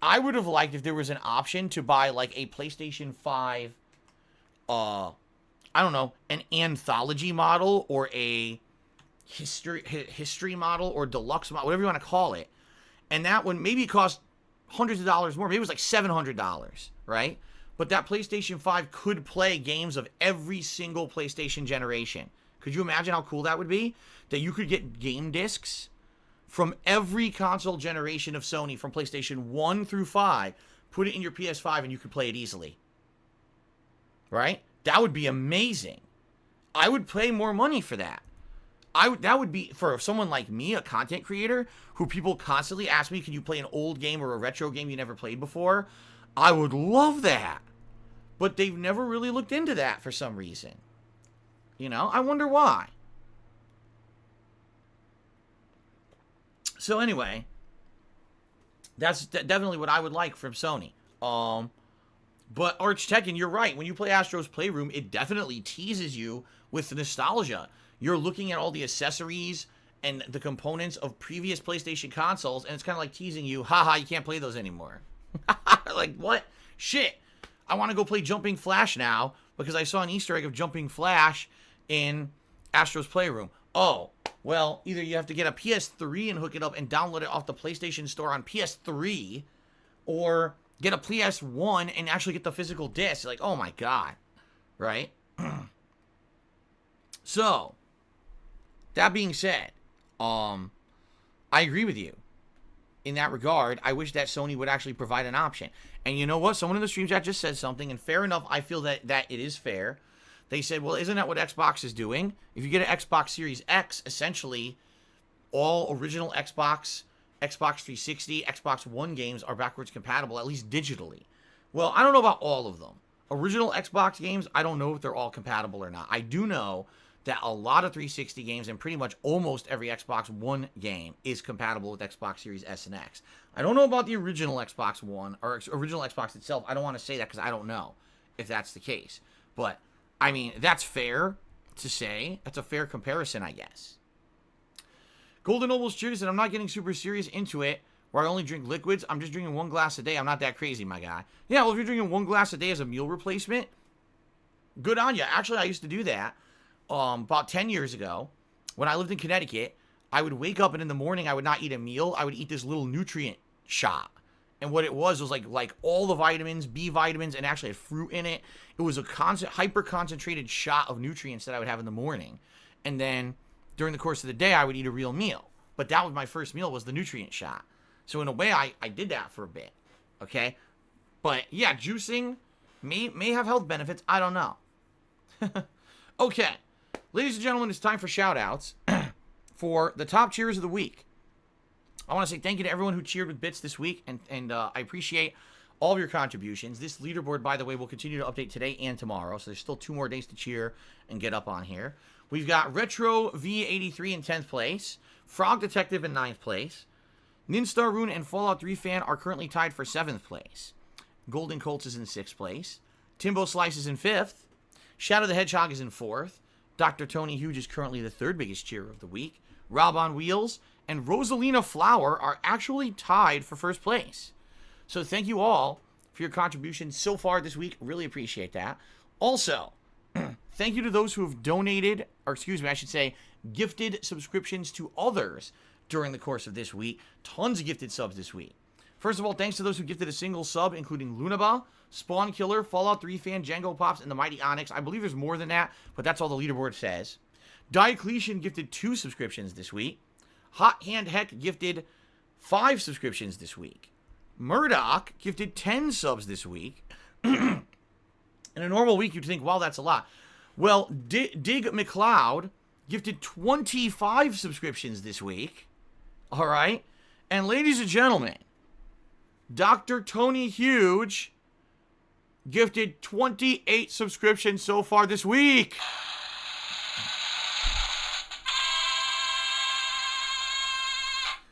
A: I would have liked if there was an option to buy like a PlayStation 5, I don't know, an anthology model or a history model or deluxe model, whatever you want to call it. And that one, maybe it cost hundreds of dollars more. Maybe it was like $700, right? But that PlayStation 5 could play games of every single PlayStation generation. Could you imagine how cool that would be? That you could get game discs from every console generation of Sony, from PlayStation 1 through 5, put it in your PS5 and you could play it easily. Right? That would be amazing. I would pay more money for that. That would be, for someone like me, a content creator, who people constantly ask me, can you play an old game or a retro game you never played before? I would love that. But they've never really looked into that for some reason. You know, I wonder why. So anyway, that's definitely what I would like from Sony. But Arch Tekken, you're right. When you play Astro's Playroom, it definitely teases you with nostalgia. You're looking at all the accessories and the components of previous PlayStation consoles, and it's kind of like teasing you, haha, you can't play those anymore. Like, what? Shit. I want to go play Jumping Flash now because I saw an Easter egg of Jumping Flash in Astro's Playroom. Oh, well, either you have to get a PS3 and hook it up and download it off the PlayStation Store on PS3, or get a PS1 and actually get the physical disc. Like, oh my god. Right? So, that being said, I agree with you. In that regard, I wish that Sony would actually provide an option. And you know what? Someone in the stream chat just said something, and fair enough, I feel that it is fair. They said, well, isn't that what Xbox is doing? If you get an Xbox Series X, essentially, all original Xbox 360, Xbox One games are backwards compatible, at least digitally. Well, I don't know about all of them. Original Xbox games, I don't know if they're all compatible or not. I do know that a lot of 360 games and pretty much almost every Xbox One game is compatible with Xbox Series S and X. I don't know about the original Xbox One, or original Xbox itself. I don't want to say that because I don't know if that's the case. But, I mean, that's fair to say. That's a fair comparison, I guess. Golden Noble's cheers, and I'm not getting super serious into it, where I only drink liquids. I'm just drinking 1 glass a day. I'm not that crazy, my guy. Yeah, well, if you're drinking 1 glass a day as a meal replacement, good on you. Actually, I used to do that. About 10 years ago, when I lived in Connecticut, I would wake up and in the morning I would not eat a meal. I would eat this little nutrient shot. And what it was like all the vitamins, B vitamins, and actually had fruit in it. It was a hyper concentrated shot of nutrients that I would have in the morning. And then during the course of the day, I would eat a real meal. But that was my first meal, was the nutrient shot. So in a way, I did that for a bit. Okay? But yeah, juicing may have health benefits. I don't know. Okay. Ladies and gentlemen, it's time for shout-outs for the top cheers of the week. I want to say thank you to everyone who cheered with bits this week, and I appreciate all of your contributions. This leaderboard, by the way, will continue to update today and tomorrow, so there's still 2 more days to cheer and get up on here. We've got Retro V83 in 10th place, Frog Detective in 9th place, Ninstar Rune and Fallout 3 Fan are currently tied for 7th place, Golden Colts is in 6th place, Timbo Slice is in 5th, Shadow the Hedgehog is in 4th, Dr. Tony Huge is currently the 3rd biggest cheer of the week. Rob on Wheels and Rosalina Flower are actually tied for 1st place. So thank you all for your contributions so far this week. Really appreciate that. Also, thank you to those who have donated, or excuse me, I should say, gifted subscriptions to others during the course of this week. Tons of gifted subs this week. First of all, thanks to those who gifted a single sub, including Lunaba, Spawn Killer, Fallout 3 Fan, Django Pops, and the Mighty Onyx. I believe there's more than that, but that's all the leaderboard says. Diocletian gifted 2 subscriptions this week. Hot Hand Heck gifted 5 subscriptions this week. Murdoch gifted 10 subs this week. In a normal week, you'd think, wow, that's a lot. Well, Dig McLeod gifted 25 subscriptions this week. All right. And ladies and gentlemen, Dr. Tony Huge gifted 28 subscriptions so far this week.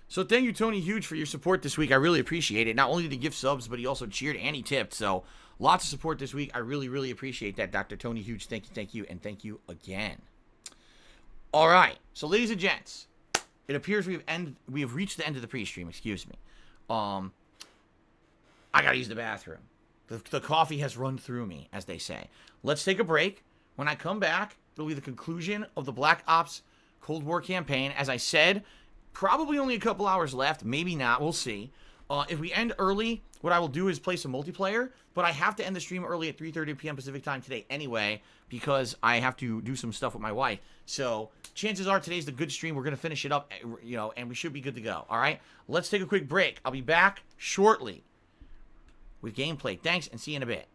A: So thank you, Tony Huge, for your support this week. I really appreciate it. Not only did he gift subs, but he also cheered and he tipped. So lots of support this week. I really, really appreciate that, Dr. Tony Huge. Thank you, and thank you again. All right. So, ladies and gents, it appears we have reached the end of the pre-stream. Excuse me. I gotta use the bathroom. The coffee has run through me, as they say. Let's take a break. When I come back, it'll be the conclusion of the Black Ops Cold War campaign. As I said, probably only a couple hours left. Maybe not. We'll see. If we end early, what I will do is play some multiplayer. But I have to end the stream early at 3:30 p.m. Pacific time today anyway, because I have to do some stuff with my wife. So chances are today's the good stream. We're going to finish it up, and we should be good to go. All right? Let's take a quick break. I'll be back shortly with gameplay. Thanks, and see you in a bit.